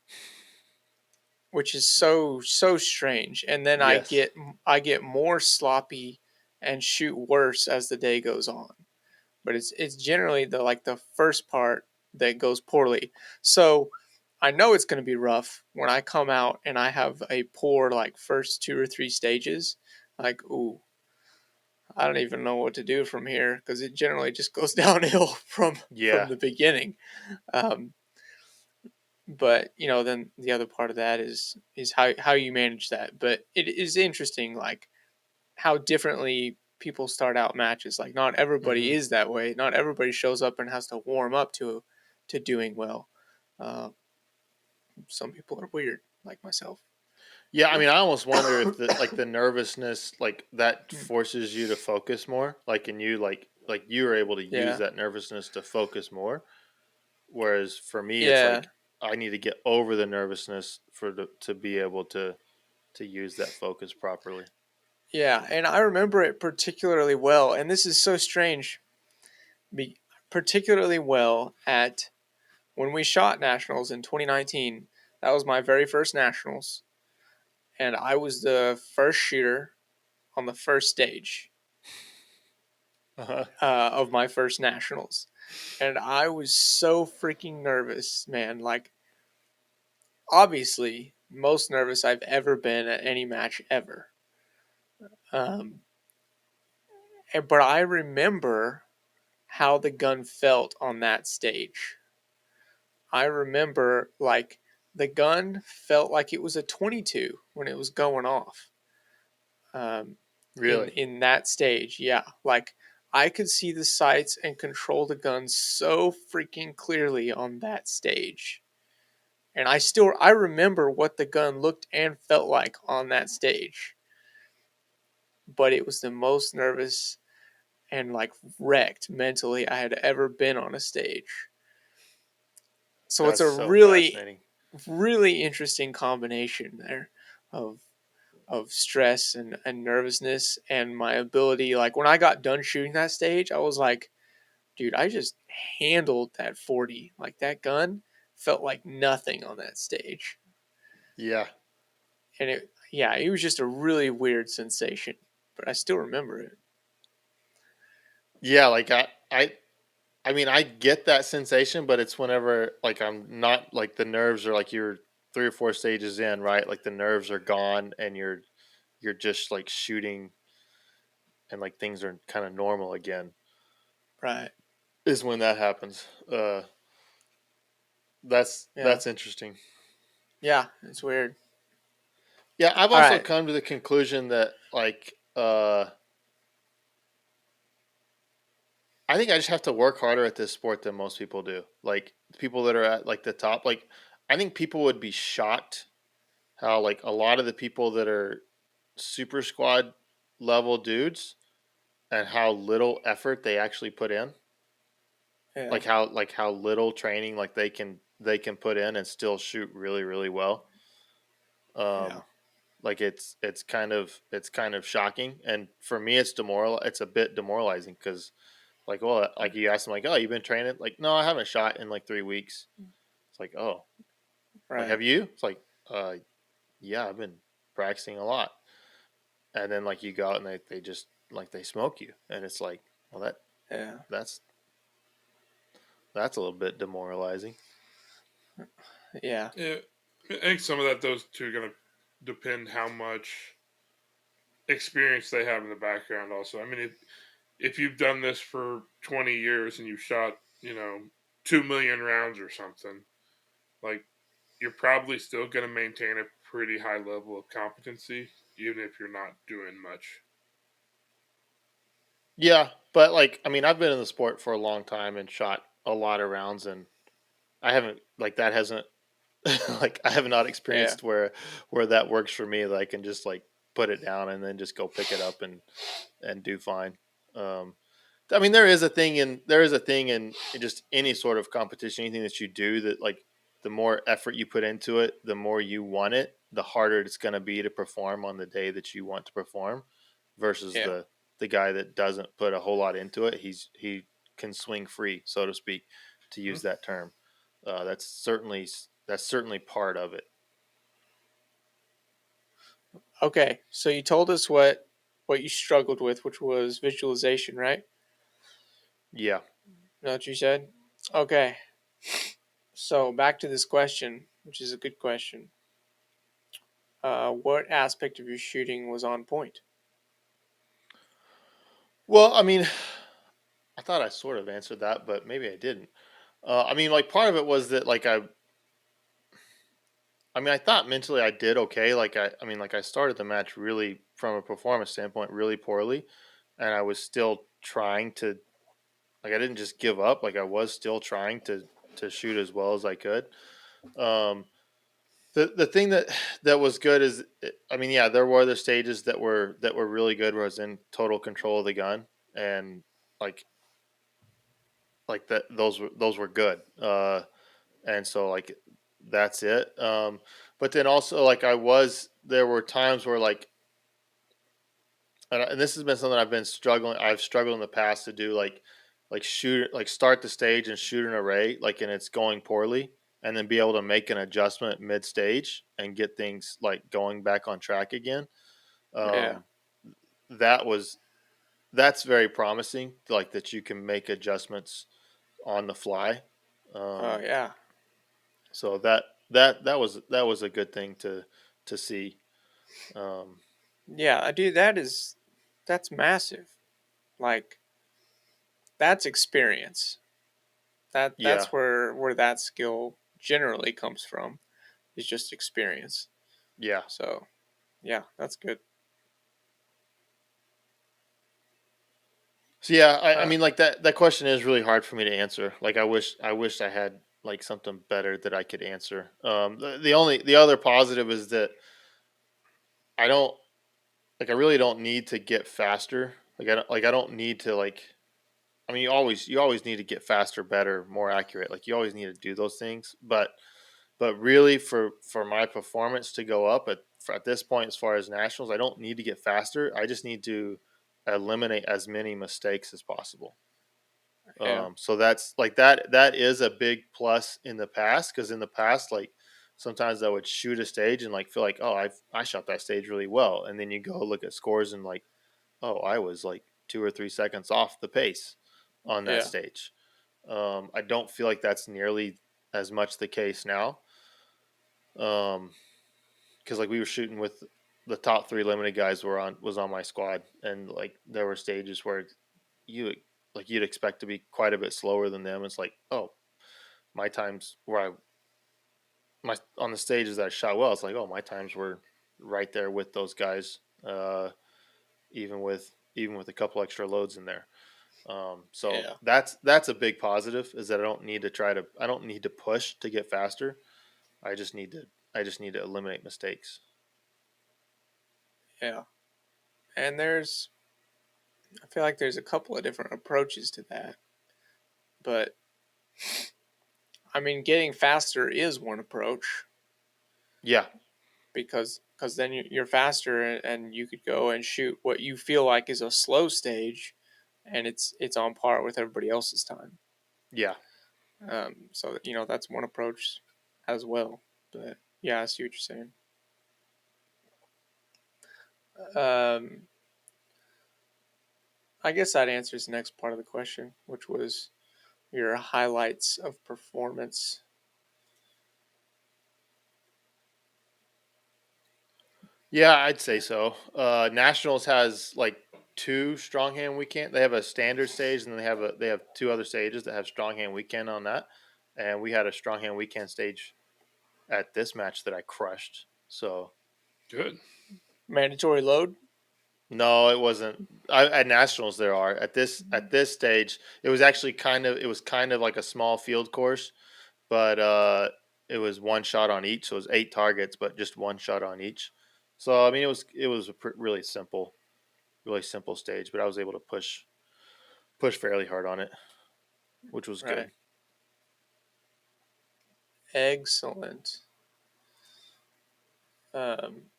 which is so strange. And then Yes. I get more sloppy and shoot worse as the day goes on. But it's generally the first part that goes poorly. So I know it's going to be rough when I come out and I have a poor like first 2 or 3 stages. Like, ooh, I don't even know what to do from here because it generally just goes downhill from Yeah. the beginning. Um, but then the other part of that is how you manage that. But it is interesting, like how differently people start out matches. Like not everybody Hmm. is that way. Not everybody shows up and has to warm up to doing well. Uh, some people are weird, like myself. Yeah, I mean, I almost wonder if the nervousness like that forces you to focus more, like, and you like you were able to use Yeah, that nervousness to focus more. Whereas for me, it's Yeah. like I need to get over the nervousness to be able to use that focus properly. Yeah, and I remember it particularly well, and this is so strange, be particularly well at when we shot nationals in 2019. That was my very first nationals, and I was the first shooter on the first stage Uh-huh. of my first nationals, and I was so freaking nervous, man. Like, obviously, most nervous I've ever been at any match ever. Um, but I remember how the gun felt on that stage. I remember like the gun felt like it was a 22 when it was going off. In Really? that stage, yeah, like I could see the sights and control the gun so freaking clearly on that stage. And I remember what the gun looked and felt like on that stage. But it was the most nervous and like wrecked mentally I had ever been on a stage. So it's That's a so really, fascinating. really interesting combination there of stress and nervousness and my ability. Like when I got done shooting that stage, I was like, dude, I just handled that 40. Like that gun felt like nothing on that stage. Yeah. And it was just a really weird sensation, but I still remember it. Yeah, like I mean, I get that sensation, but it's whenever like I'm not like the nerves are like you're 3 or 4 stages in, right? Like the nerves are gone and you're just like shooting and like things are kind of normal again. Right. Is when that happens. That's Yeah. interesting. Yeah. It's weird. Yeah, I've All also right. come to the conclusion that like I think I just have to work harder at this sport than most people do. Like people that are at like the top, like I think people would be shocked how like a lot of the people that are super squad level dudes and how little effort they actually put in. Yeah. Like how little training like they can put in and still shoot really really well. Yeah. Um like it's kind of shocking, and for me it's a bit demoralizing because like, well, like you ask them like, oh, you've been training? Like, no, I haven't shot in like 3 weeks. It's like, oh, like, Right. have you? It's like, yeah, I've been practicing a lot. And then like you go out and they just like they smoke you, and it's like, well, Yeah. that's that's a little bit demoralizing. Yeah. Yeah, I think some of that those two are gonna depend how much experience they have in the background. Also, I mean, if you've done this for 20 years and you've shot, 2 million rounds or something, like you're probably still going to maintain a pretty high level of competency, even if you're not doing much. Yeah, but like, I mean, I've been in the sport for a long time and shot a lot of rounds, and I haven't like that hasn't like I have not Yeah. experienced where that works for me. That I can just like put it down and then just go pick it up and do fine. Um, I mean, there is a thing in just any sort of competition, anything that you do that like the more effort you put into it, the more you want it, the harder it's going to be to perform on the day that you want to perform, versus Yeah. the guy that doesn't put a whole lot into it. He can swing free, so to speak, to Hmm? use that term. That's certainly part of it. Okay. So you told us what you struggled with, which was visualization, right? Yeah. Know what you said? Okay. So back to this question, which is a good question. What aspect of your shooting was on point? Well, I mean, I thought I sort of answered that, but maybe I didn't. I mean, like part of it was that like I mean, I thought mentally I did okay. I mean, like I started the match really, from a performance standpoint, really poorly, and I was still trying to, like, I didn't just give up. Like, I was still trying to shoot as well as I could. Um, the thing that was good is, I mean, yeah, there were other stages that were really good, where I was in total control of the gun, and like like that those were good. And so like that's it. But then also like there were times where like, and this has been something I've struggled in the past to do, like shoot, like start the stage and shoot an array, like, and it's going poorly, and then be able to make an adjustment mid stage and get things like going back on track again. Yeah. Um, that was that's very promising, like that you can make adjustments on the fly. Oh Um, yeah. so that was a good thing to see. Um, Yeah, dude, that's massive. Like that's experience. yeah, That's where that skill generally comes from. Is just experience. yeah. So, yeah, that's good. So yeah, I Uh, mean, like that question is really hard for me to answer. Like I wish I had like something better that I could answer. The other positive is that I don't I really don't need to get faster. I don't need to like. I mean, you always need to get faster, better, more accurate. Like you always need to do those things. But really, for my performance to go up at this point, as far as nationals, I don't need to get faster. I just need to eliminate as many mistakes as possible. yeah, So that's like that is a big plus in the past, because in the past, like sometimes I would shoot a stage and like feel like, oh, I shot that stage really well, and then you go look at scores and like, oh, I was like 2 or 3 seconds off the pace on that yeah, stage. I don't feel like that's nearly as much the case now. Because like we were shooting with the top three limited guys was on my squad, and like there were stages where you you'd expect to be quite a bit slower than them. It's like, oh, my times where I my on the stages that I shot well, it's like, oh, my times were right there with those guys, even with a couple extra loads in there. So yeah, that's a big positive, is that I don't need to push to get faster. I just need to eliminate mistakes. yeah. And I feel like there's a couple of different approaches to that. But, I mean, getting faster is one approach Yeah, because then you're faster and you could go and shoot what you feel like is a slow stage and it's on par with everybody else's time. yeah, So, that's one approach as well. But, yeah, I see what you're saying. Um, I guess that answers the next part of the question, which was your highlights of performance. yeah. I'd say so. Nationals has like two strong hand weekend. They have a standard stage, and then they have two other stages that have strong hand weekend on that. And we had a strong hand weekend stage at this match that I crushed. So Good. Mandatory load? no, it wasn't. At nationals there are at this stage. It was kind of like a small field course, but it was one shot on each. So it was 8 targets, but just one shot on each. So I mean, it was a really simple stage, but I was able to push fairly hard on it, which was Right. good. Excellent. Um,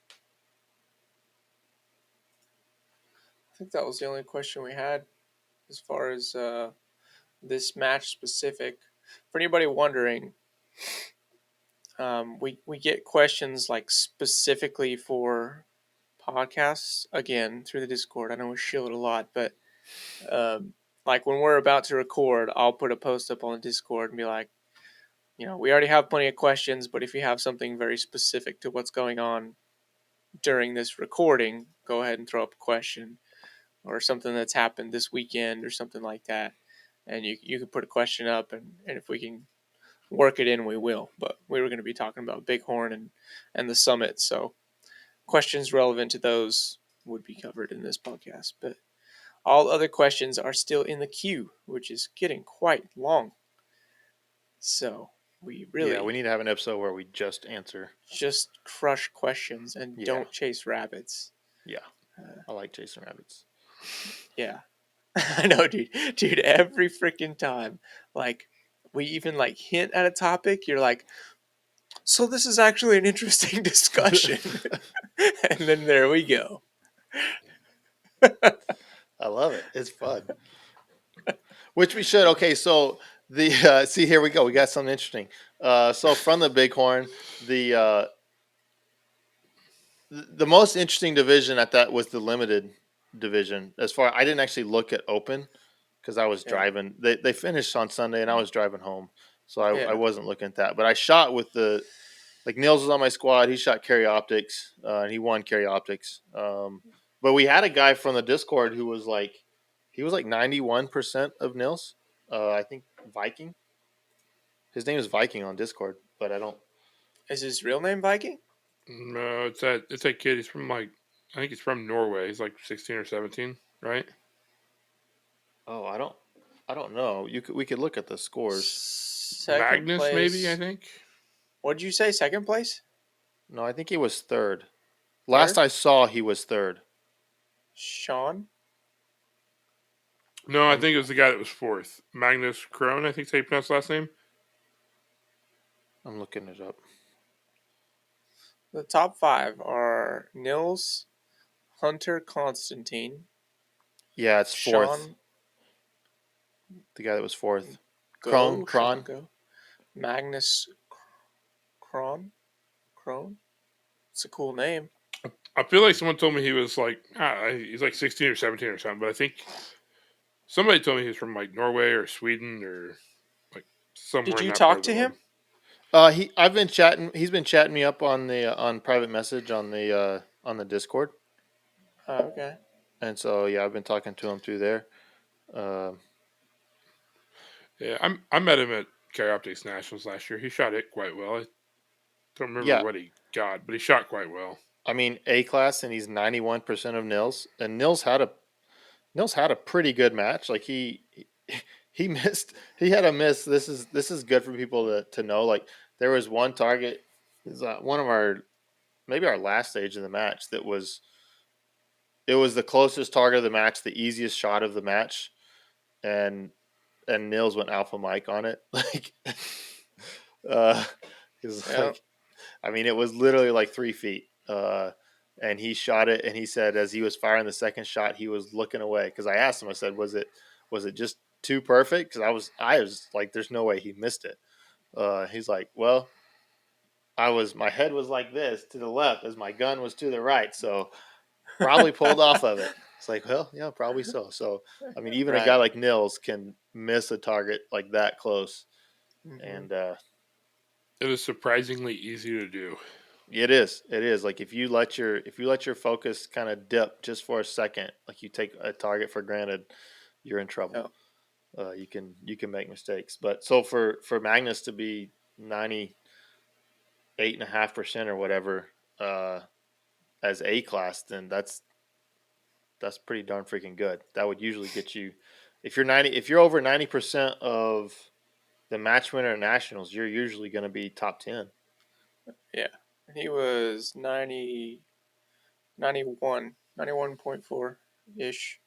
I think that was the only question we had as far as this match specific. For anybody wondering, we get questions like specifically for podcasts again through the Discord. I know we shill it a lot, but like when we're about to record, I'll put a post up on the Discord and be like, we already have plenty of questions, but if you have something very specific to what's going on during this recording, go ahead and throw up a question or something that's happened this weekend or something like that. And you can put a question up, and if we can work it in, we will. But we were going to be talking about Bighorn and the summit. So questions relevant to those would be covered in this podcast. But all other questions are still in the queue, which is getting quite long. So we Yeah, we really need to have an episode where we just answer. just crush questions and Yeah, don't chase rabbits. yeah. I like chasing rabbits. Yeah. I know, dude. Dude, every freaking time, like, we even like hint at a topic, you're like, so this is actually an interesting discussion. And then there we go. I love it. It's fun. Which we should. Okay, so the see here we go. We got something interesting. So from the Bighorn, the most interesting division at that was the limited division. As far I didn't actually look at open because I was Yeah. driving. They finished on Sunday and I was driving home, so I Yeah. wasn't looking at that. But I shot with the like Nils was on my squad. He shot carry optics and he won carry optics. But we had a guy from the Discord who was like he was like 91% of Nils. I think Viking. His name is Viking on Discord, but I don't. Is his real name Viking? No, it's that kid. He's from like I think he's from Norway. He's like 16 or 17, right? Oh, I don't know. We could look at the scores. Second Magnus, place. maybe I think. What'd you say? Second place? No, I think he was third. Last I saw, he was third. Sean? No, I think it was the guy that was fourth. Magnus Krone, I think is how you pronounce his last name. I'm looking it up. The top 5 are Nils, Hunter Constantine. Yeah, it's fourth. Sean The guy that was fourth. Go, Kron. Go. Magnus Kron. It's a cool name. I feel like someone told me he was like he's like 16 or 17 or something, but I think somebody told me he was from like Norway or Sweden or like somewhere. Did in you that part talk of to the him? world. I've been chatting. He's been chatting me up on the on private message on the Discord, Oh, okay. and so yeah, I've been talking to him through there. Yeah, I met him at Carry Optics Nationals last year. He shot it quite well. I don't remember Yeah. what he got, but he shot quite well. I mean, A class, and he's 91% of Nils, and Nils had a pretty good match. Like he missed. He had a miss. This is good for people to know. Like there was one target, one of our maybe our last stage of the match that was. It was the closest target of the match, the easiest shot of the match, and Nils went alpha mic on it. Like, it was like, I mean, it was literally like 3 feet. And he shot it, and he said as he was firing the second shot, he was looking away because I asked him. I said, "Was it just too perfect?" Because I was like, "There's no way he missed it." He's like, "Well, my head was like this to the left as my gun was to the right, so probably pulled off of it." It's like, well, yeah, probably so. So, I mean, even a guy like Nils can miss a target like that close, and it was surprisingly easy to do. it is. It is like if you let your focus kind of dip just for a second, like you take a target for granted, you're in trouble. You can make mistakes. But so for Magnus to be 98.5% or whatever as A class, then that's pretty darn freaking good. That would usually get you if you're over 90% of the match winner at nationals, you're usually going to be top 10. Yeah. He was 91.4 ish.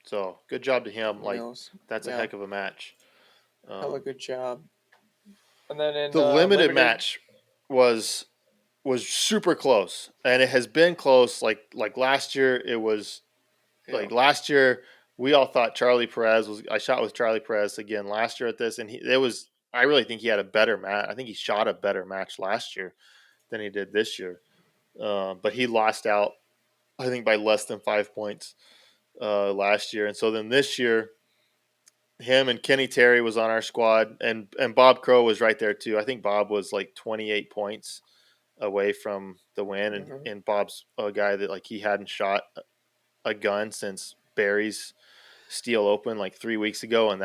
So good job to him. Like Nils. that's a heck of a match. Hella good job. And then in the limited match was super close, and it has been close. Like last year, it was like last year we all thought Charlie Perez was. I shot with Charlie Perez again last year at this, and it was. I really think he had a better match. I think he shot a better match last year than he did this year. But he lost out, I think, by less than 5 points last year, and so then this year, him and Kenny Terry was on our squad, and Bob Crow was right there too. I think Bob was like 28 points away from the win, and Bob's a guy that like he hadn't shot a gun since Barry's Steel Open like 3 weeks ago, and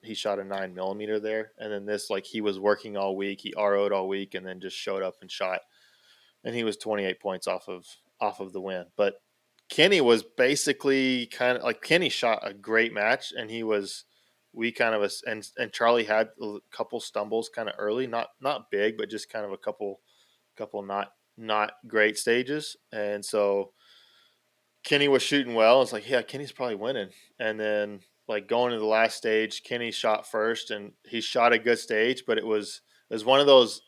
he shot a 9mm there, and then this like he was working all week, he RO'd all week, and then just showed up and shot, and he was 28 points off of the win. But Kenny was basically kind of like Kenny shot a great match, and and Charlie had a couple stumbles kind of early, not big, but just kind of a couple not great stages, and so Kenny was shooting well. It's like, yeah, Kenny's probably winning. And then like going to the last stage, Kenny shot first, and he shot a good stage, but it was one of those.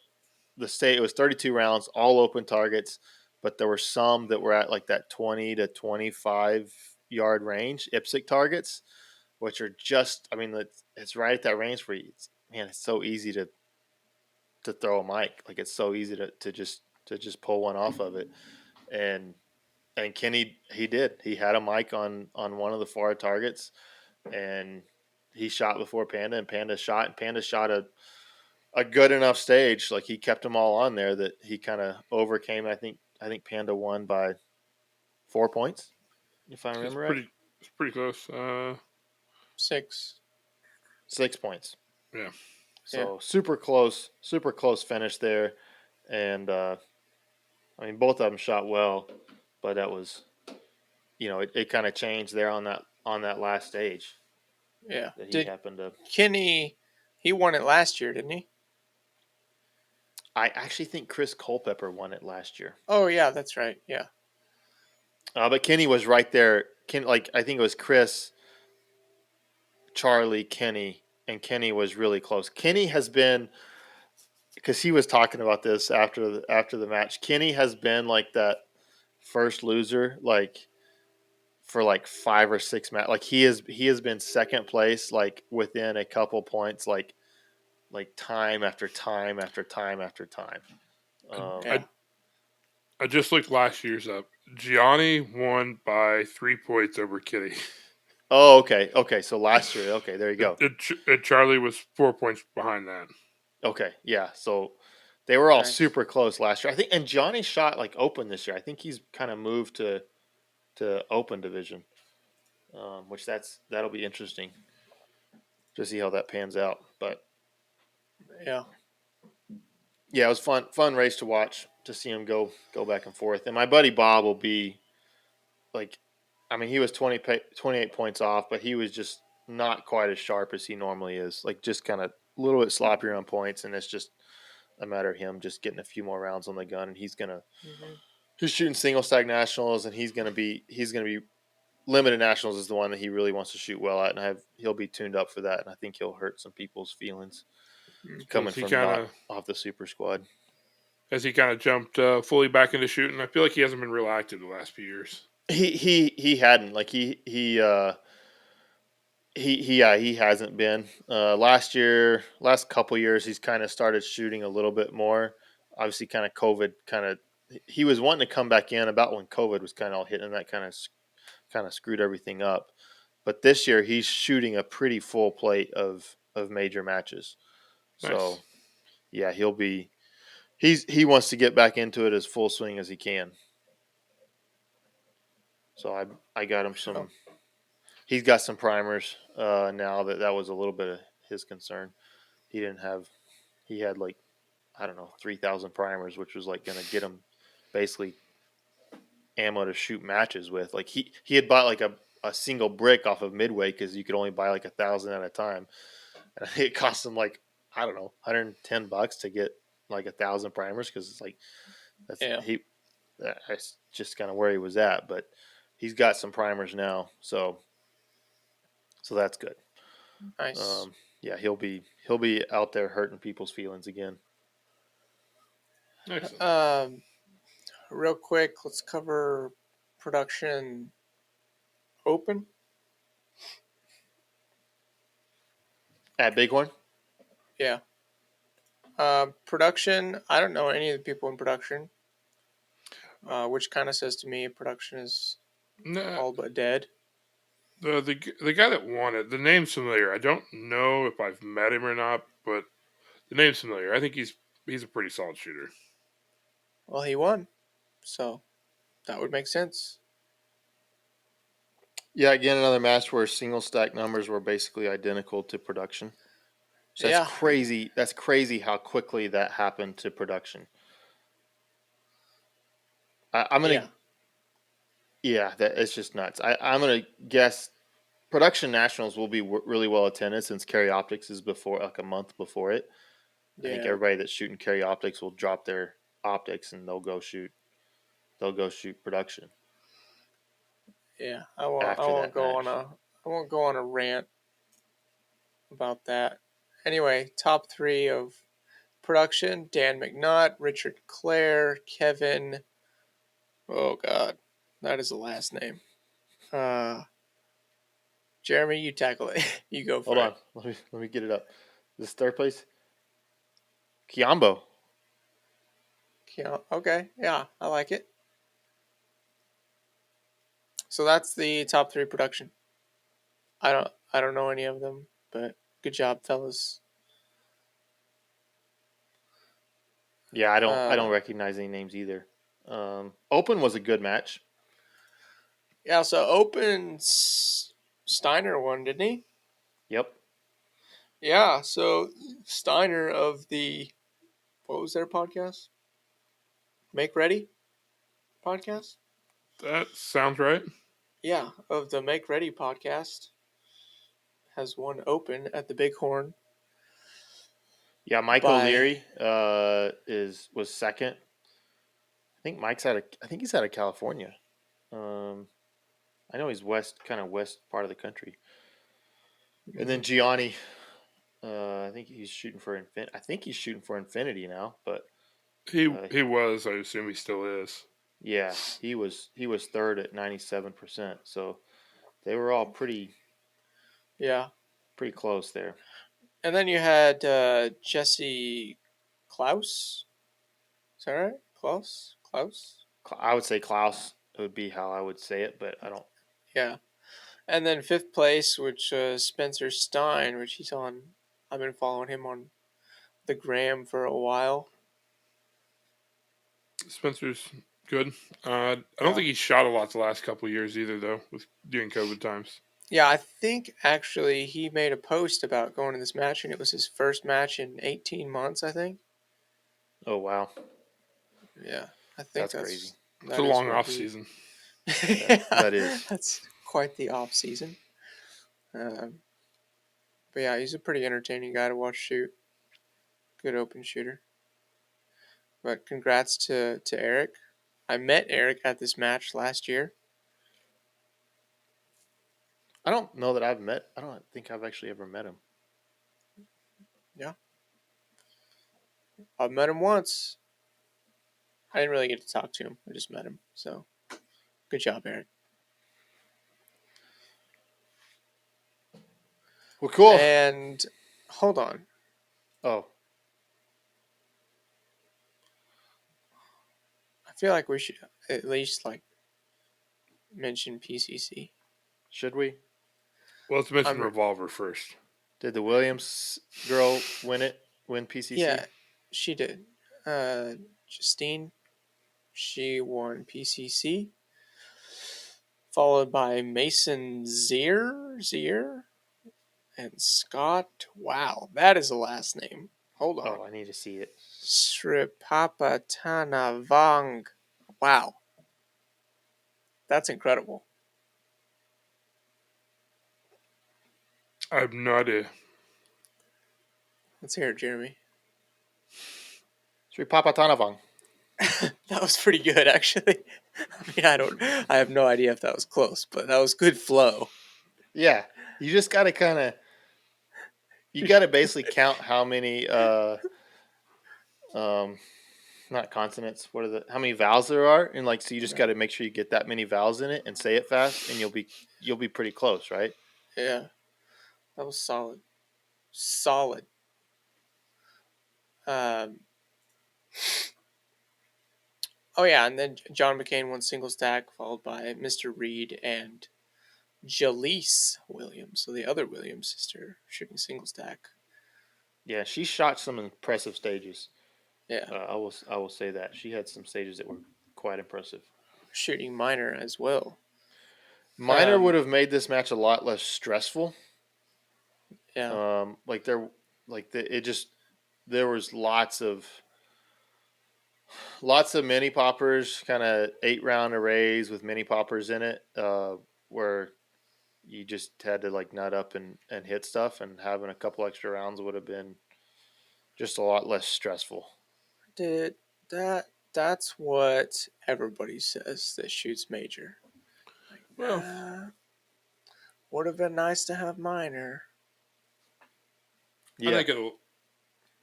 It was 32 rounds, all open targets, but there were some that were at like that 20 to 25 yard range, IPSC targets, which are just, I mean, it's right at that range where it's so easy to throw a mic. Like it's so easy to just pull one off of it. And Kenny, he did. He had a mic on one of the far targets, and he shot before Panda, and Panda shot, a good enough stage. Like he kept them all on there that he kind of overcame. I think Panda won by 4 points, if I remember right. It's pretty close. 6. 6 points. Yeah. So super close finish there, and I mean both of them shot well, but that was, it kind of changed there on that last stage. Yeah. That he happened to. Kenny, he won it last year, didn't he? I actually think Chris Culpepper won it last year. Oh yeah, that's right. Yeah. But Kenny was right there. I think it was Chris, Charlie, Kenny, and Kenny was really close. Kenny has been, because he was talking about this after the match. Kenny has been like that first loser, like for like 5 or 6 matches. Like he has been second place, like within a couple points, like time after time after time after time. I just looked last year's up. Gianni won by 3 points over Kitty. Oh, okay. So last year, okay, there you go. Charlie was 4 points behind that. Okay, yeah. So they were all super close last year. I think, and Johnny shot like open this year. I think he's kind of moved to open division, which that'll be interesting to see how that pans out. But yeah, it was fun race to watch, to see him go back and forth. And my buddy Bob will be like, I mean, he was 28 points off, but he was just not quite as sharp as he normally is. Like just kind of a little bit sloppier on points, and it's just a matter of him just getting a few more rounds on the gun, and he's shooting single stack nationals, and he's gonna be limited nationals is the one that he really wants to shoot well at, and he'll be tuned up for that, and I think he'll hurt some people's feelings coming from not off the super squad. As he kind of jumped fully back into shooting, I feel like he hasn't been real active the last few years. He hadn't, like he hasn't been. Last couple years, he's kind of started shooting a little bit more. Obviously, kind of COVID, he was wanting to come back in about when COVID was kind of all hitting, and that kind of screwed everything up. But this year, he's shooting a pretty full plate of major matches. Nice. So, yeah, he wants to get back into it as full swing as he can. So I got him some. He's got some primers now. That was a little bit of his concern. He had like, I don't know, 3,000 primers, which was like going to get him basically ammo to shoot matches with. Like he had bought like a single brick off of Midway, because you could only buy like 1,000 at a time, and it cost him like, I don't know, $110 to get like 1,000 primers, because it's like that's just kind of where he was at. But he's got some primers now, so that's good. Nice. Yeah, he'll be out there hurting people's feelings again. Excellent. Real quick, let's cover production open at Bighorn. Yeah. Production, I don't know any of the people in production, which kind of says to me production is all but dead. The guy that won it, the name's familiar. I don't know if I've met him or not, but the name's familiar. I think he's a pretty solid shooter. Well, he won, so that would make sense. Yeah, again, another match where single stack numbers were basically identical to production. So that's crazy. That's crazy how quickly that happened to production. I'm gonna. Yeah, it's just nuts. I'm gonna guess production nationals will be really well attended, since Carry Optics is before, like a month before it. I think everybody that's shooting Carry Optics will drop their optics and they'll go shoot production. Yeah, I won't. after that match. I won't go on a rant about that. Anyway, top 3 of production: Dan McNutt, Richard Clare, Kevin. Oh God, that is the last name. Jeremy, you tackle it. You go for Hold it. on, let me get it up. This third place, Kiambo. Okay, yeah, I like it. So that's the top 3 production. I don't know any of them, but good job, fellas. Yeah, I don't Uh, recognize any names either. Open was a good match. yeah, so Steiner won, didn't he? Yep. Yeah, so Steiner of the, what was their podcast? Make Ready podcast? That sounds right. Yeah, of the Make Ready podcast has won Open at the Bighorn Yeah, Mike by, O'Leary was second. I think he's out of California. Um, I know he's kind of west part of the country. And then Gianni, I think he's shooting for I think he's shooting for Infinity now, but He was. I assume he still is. yeah, he was third at 97%. So they were all yeah. pretty close there. And then you had Jesse Klaus. Is that right? Klaus? Klaus? I would say Klaus would be how I would say it, but I don't. Yeah. And then 5th place, which was Spencer Stein, which he's on. I've been following him on the gram for a while. Spencer's good. I don't think he's shot a lot the last couple of years either, though, with during COVID times. Yeah, I think actually he made a post about going to this match, and it was his first match in 18 months, I think. Oh wow, Yeah, I think that's crazy. It's a long off season. That is. That's quite the off season. But yeah, he's a pretty entertaining guy to watch shoot. Good open shooter. But congrats to Eric. I met Eric at this match last year. I don't know that I don't think I've actually ever met him. Yeah. I've met him once. I didn't really get to talk to him. I just met him. So, good job, Eric. Well, cool. And hold on. Oh, I feel like we should at least mention PCC. should we? Well, let's mention Revolver first. Did the Williams girl win PCC? Yeah, she did. Justine, she won PCC. Followed by Mason Zier, and Scott. Wow, that is a last name. Hold on. Oh, I need to see it. Sripapatanavang. Wow. That's incredible. I have no idea. Let's hear it, Jeremy. Sri Papatanavang. That was pretty good, actually. I mean, I have no idea if that was close, but that was good flow. Yeah, you just got to you got to basically count how many, not consonants. How many vowels there are, and so you just got to make sure you get that many vowels in it and say it fast, and you'll be pretty close, right? Yeah, that was solid. Solid. Oh yeah, and then John McCain won single stack, followed by Mr. Reid and Jalise Williams. So the other Williams sister shooting single stack. Yeah, she shot some impressive stages. Yeah, I will say that she had some stages that were quite impressive. shooting minor as well. Minor would have made this match a lot less stressful. Yeah. There was lots of mini poppers, kind of 8-round arrays with mini poppers in it, where you just had to nut up and hit stuff, and having a couple extra rounds would have been just a lot less stressful. That's what everybody says that shoots major. Well, Would have been nice to have Minor. I Yeah, think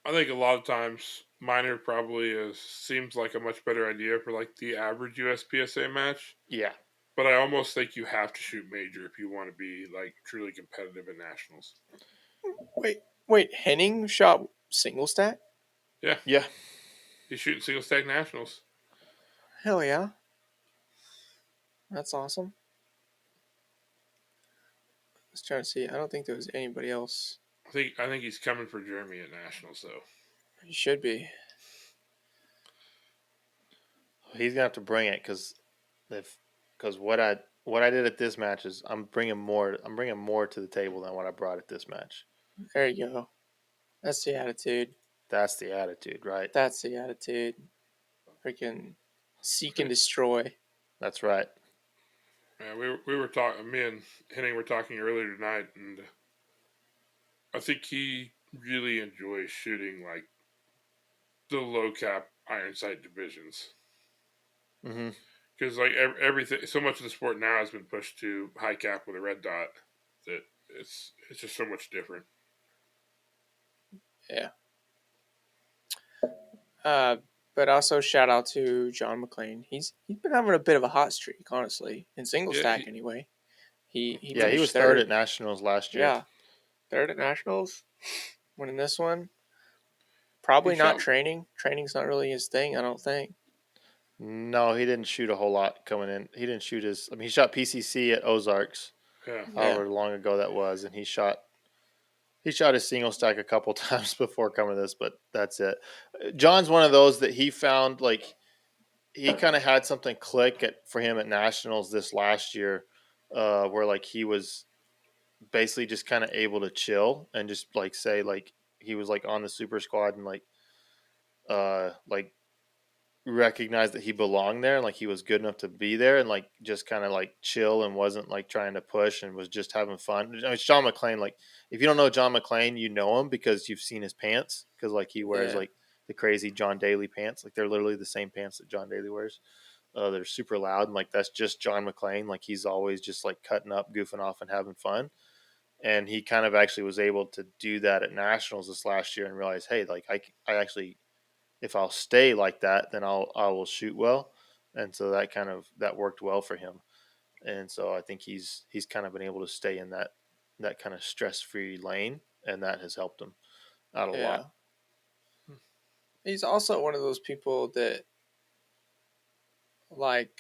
I think a lot of times minor probably seems like a much better idea for like the average USPSA match. yeah. But I almost think you have to shoot major if you want to be like truly competitive at nationals. Wait. Henning shot single stack? Yeah, Yeah. he's shooting single stack nationals. Hell yeah. That's awesome. I was trying to see. I don't think there was anybody else. I think he's coming for Jeremy at nationals though. He should be. He's gonna have to bring it because what I did at this match is I'm bringing more to the table than what I brought at this match. There you go. That's the attitude. That's the attitude, right? That's the attitude. Freaking seek and destroy. That's right. Yeah, we were talking. Me and Henning were talking earlier tonight, and I think he really enjoys shooting like the low cap iron sight divisions. Mm-hmm. Because like everything, so much of the sport now has been pushed to high cap with a red dot that it's just so much different. Yeah. But also shout out to John McClain. He's been having a bit of a hot streak, honestly, in single stack anyway. He He was third at nationals last year. Yeah, third at nationals, winning this one. Probably not training. Training's not really his thing, I don't think. No, he didn't shoot a whole lot coming in. He didn't shoot his. I mean, he shot PCC at Ozarks, however long ago that was, and he shot his single stack a couple times before coming to this, but that's it. John's one of those that he found like he kind of had something click for him at nationals this last year, where like he was basically just kind of able to chill and just like say like he was like on the super squad and like recognized that he belonged there and like he was good enough to be there and like just kind of like chill and wasn't like trying to push and was just having fun. I mean, John McClain, like if you don't know John McClain, you know him because you've seen his pants because like he wears like the crazy John Daly pants. Like they're literally the same pants that John Daly wears. They're super loud and like that's just John McClain. Like he's always just like cutting up, goofing off, and having fun. And he kind of actually was able to do that at nationals this last year and realize, hey, like I actually, if I'll stay like that, then I will shoot well. And so that worked well for him. And so I think he's kind of been able to stay in that kind of stress-free lane, and that has helped him out a lot. He's also one of those people that, like,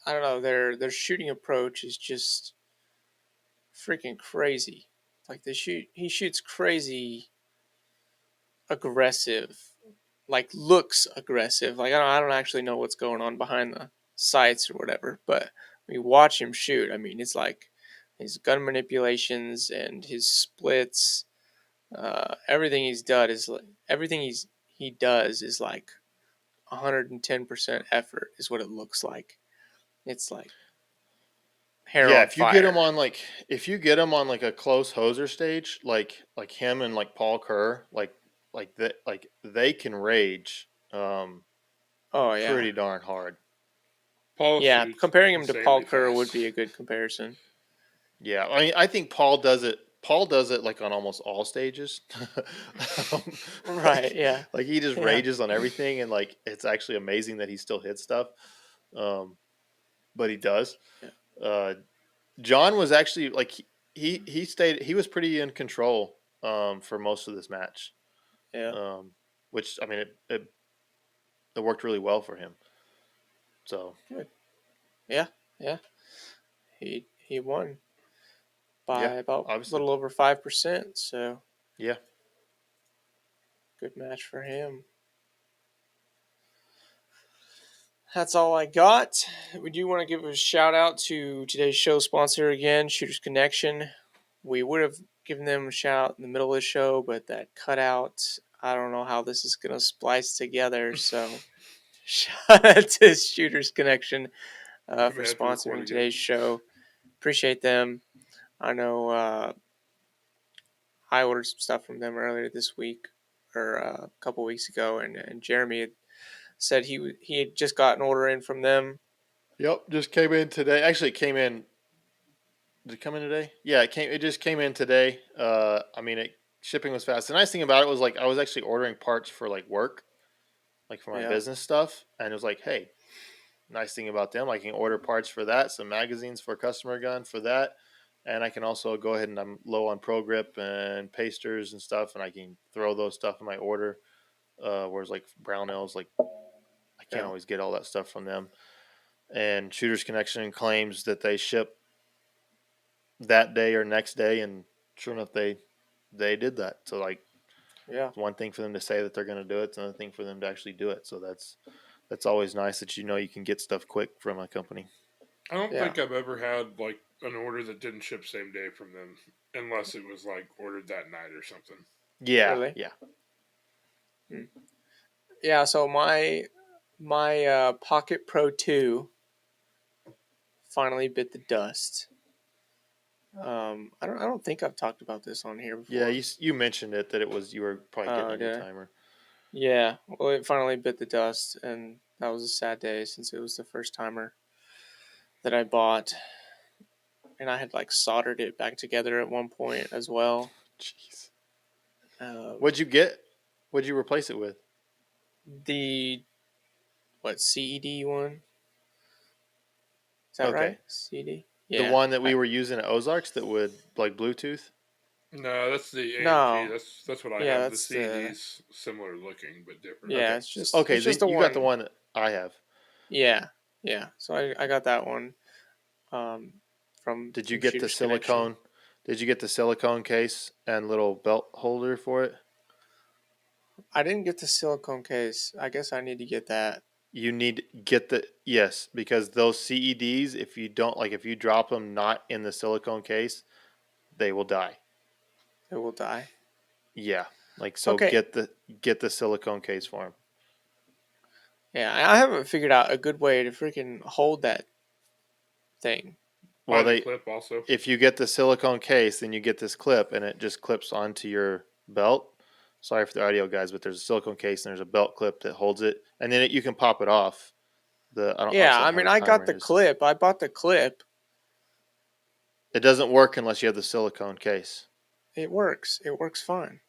I don't know, their shooting approach is just freaking crazy. Like he shoots crazy aggressive, like looks aggressive. Like I don't actually know what's going on behind the sights or whatever, but when you watch him shoot, I mean, it's like his gun manipulations and his splits, everything he does is like 110% effort is what it looks like. It's like hair on if you fire. get him on like a close hoser stage, like him and like Paul Kerr, like they can rage pretty darn hard. Comparing him to Paul Kerr would be a good comparison. Yeah, I mean, I think Paul does it like on almost all stages. Right, yeah. Like he just rages on everything, and like it's actually amazing that he still hits stuff. But he does. Yeah. John was actually like he was pretty in control for most of this match. Yeah. Which I mean it worked really well for him. So good. Yeah. He won by about a little over 5%. So yeah, good match for him. That's all I got. We do want to give a shout out to today's show sponsor again, Shooters Connection. We would have given them a shout out in the middle of the show, but that cut out. I don't know how this is going to splice together. So shout out to Shooters Connection for sponsoring today's show. Appreciate them. I know I ordered some stuff from them earlier this week or a couple weeks ago, and Jeremy had said he had just got an order in from them. Yep, just came in today. Actually, it came in Did it come in today? Yeah, it came. It just came in today. I mean, shipping was fast. The nice thing about it was like I was actually ordering parts for like work, like for my Yeah. business stuff, and it was like, hey, nice thing about them, I can order parts for that, some magazines for a customer gun for that, and I can also go ahead and I'm low on pro grip and pasters and stuff, and I can throw those stuff in my order. Whereas like Brownells, like I can't Yeah. always get all that stuff from them. And Shooters Connection claims that they ship that day or next day, and sure enough, they did that. So like, Yeah. it's one thing for them to say that they're going to do it; it's another thing for them to actually do it. So that's always nice that you can get stuff quick from a company. I don't Yeah. think I've ever had like an order that didn't ship same day from them, unless it was like ordered that night or something. Yeah, Really? yeah. Yeah. So my Pocket Pro 2 finally bit the dust. I don't think I've talked about this on here before. Yeah, you mentioned it that it was you were probably getting a new did I? timer. Yeah. Well, it finally bit the dust, and that was a sad day since it was the first timer that I bought, and I had like soldered it back together at one point as well. Jeez. Um, What'd you get? What'd you replace it with? the CED one? Is that Okay. right? CD. The Yeah. one that we were using at Ozarks that would like Bluetooth. No, that's the AMG. No. That's what I Yeah, have. The that's CD's similar looking but different. Yeah, Okay. it's just Okay, it's just then the you one. got the one that I have. Yeah, yeah. So I got that one. From Did you from get the Shooter's Connection. silicone? Did you get the silicone case and little belt holder for it? I didn't get the silicone case. I guess I need to get that. You need to get the yes, because those CEDs, if you don't like, if you drop them not in the silicone case, they will die. It will die. Yeah, like so. Okay. Get the silicone case for them. Yeah, I haven't figured out a good way to freaking hold that thing. Well, Buy the clip also. if you get the silicone case, then you get this clip, and it just clips onto your belt. Sorry for the audio guys, but there's a silicone case and there's a belt clip that holds it, and then you can pop it off. Yeah, I mean, I got the clip. I bought the clip. It doesn't work unless you have the silicone case. It works. It works fine.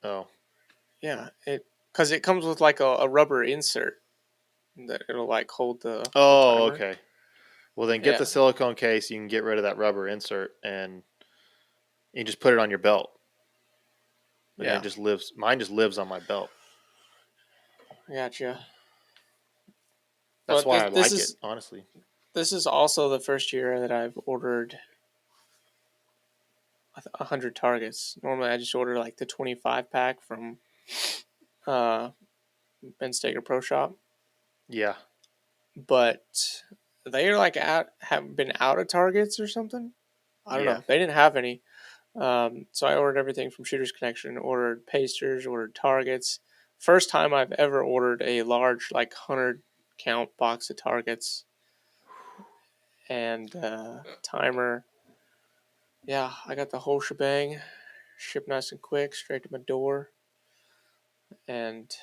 Oh, Yeah, because it comes with like a rubber insert that it'll like hold the. oh, timer. okay. Well, then get Yeah. the silicone case. You can get rid of that rubber insert, and you just put it on your belt. And Yeah. it just lives. Mine just lives on my belt. Gotcha. That's But why I like is, it, honestly. This is also the first year that I've ordered 100 targets. Normally, I just order like the 25 pack from Ben Steger Pro Shop, Yeah. but they are like have been out of targets or something. I don't Yeah. know. They didn't have any. So I ordered everything from Shooters Connection. Ordered pasters. Ordered targets. First time I've ever ordered a large like 100 count box of targets. And timer. Yeah, I got the whole shebang. Shipped nice and quick, straight to my door. And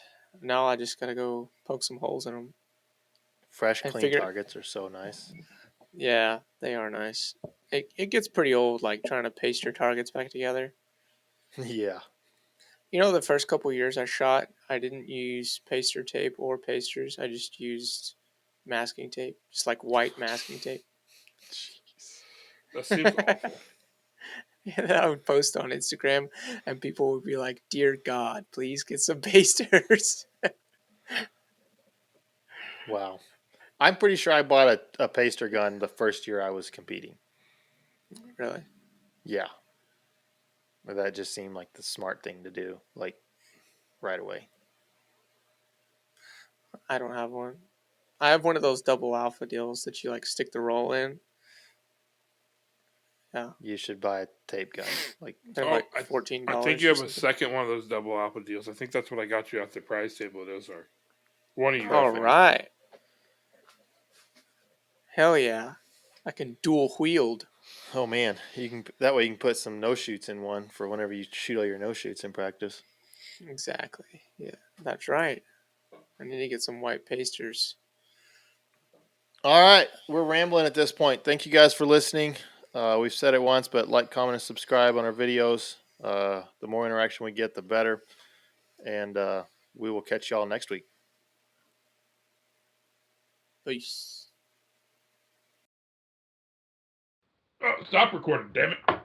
now I just gotta go poke some holes in them. Fresh, And clean targets are so nice. Yeah, they are nice. It gets pretty old, like trying to paste your targets back together. Yeah. You know, the first couple years I shot, I didn't use paster tape or pasters. I just used masking tape, just like white masking tape. Jeez. That seems awful. And I would post on Instagram, and people would be like, "Dear God, please get some pasters." Wow. I'm pretty sure I bought a paster gun the first year I was competing. Really? Yeah. But that just seemed like the smart thing to do, like right away. I don't have one. I have one of those double alpha deals that you like stick the roll in. Yeah. You should buy a tape gun. Like They're like $14. I think you have a second one of those double alpha deals. I think that's what I got you at the prize table at Ozark. One of you. All right. Hell yeah. I can dual wield. oh man, you can that way you can put some no shoots in one for whenever you shoot all your no shoots in practice. Exactly. Yeah, that's right. I need to get some white pasters. All right, we're rambling at this point. Thank you guys for listening. We've said it once, but like, comment, and subscribe on our videos. The more interaction we get, the better. And we will catch y'all next week. Peace. Oh, stop recording, damn it.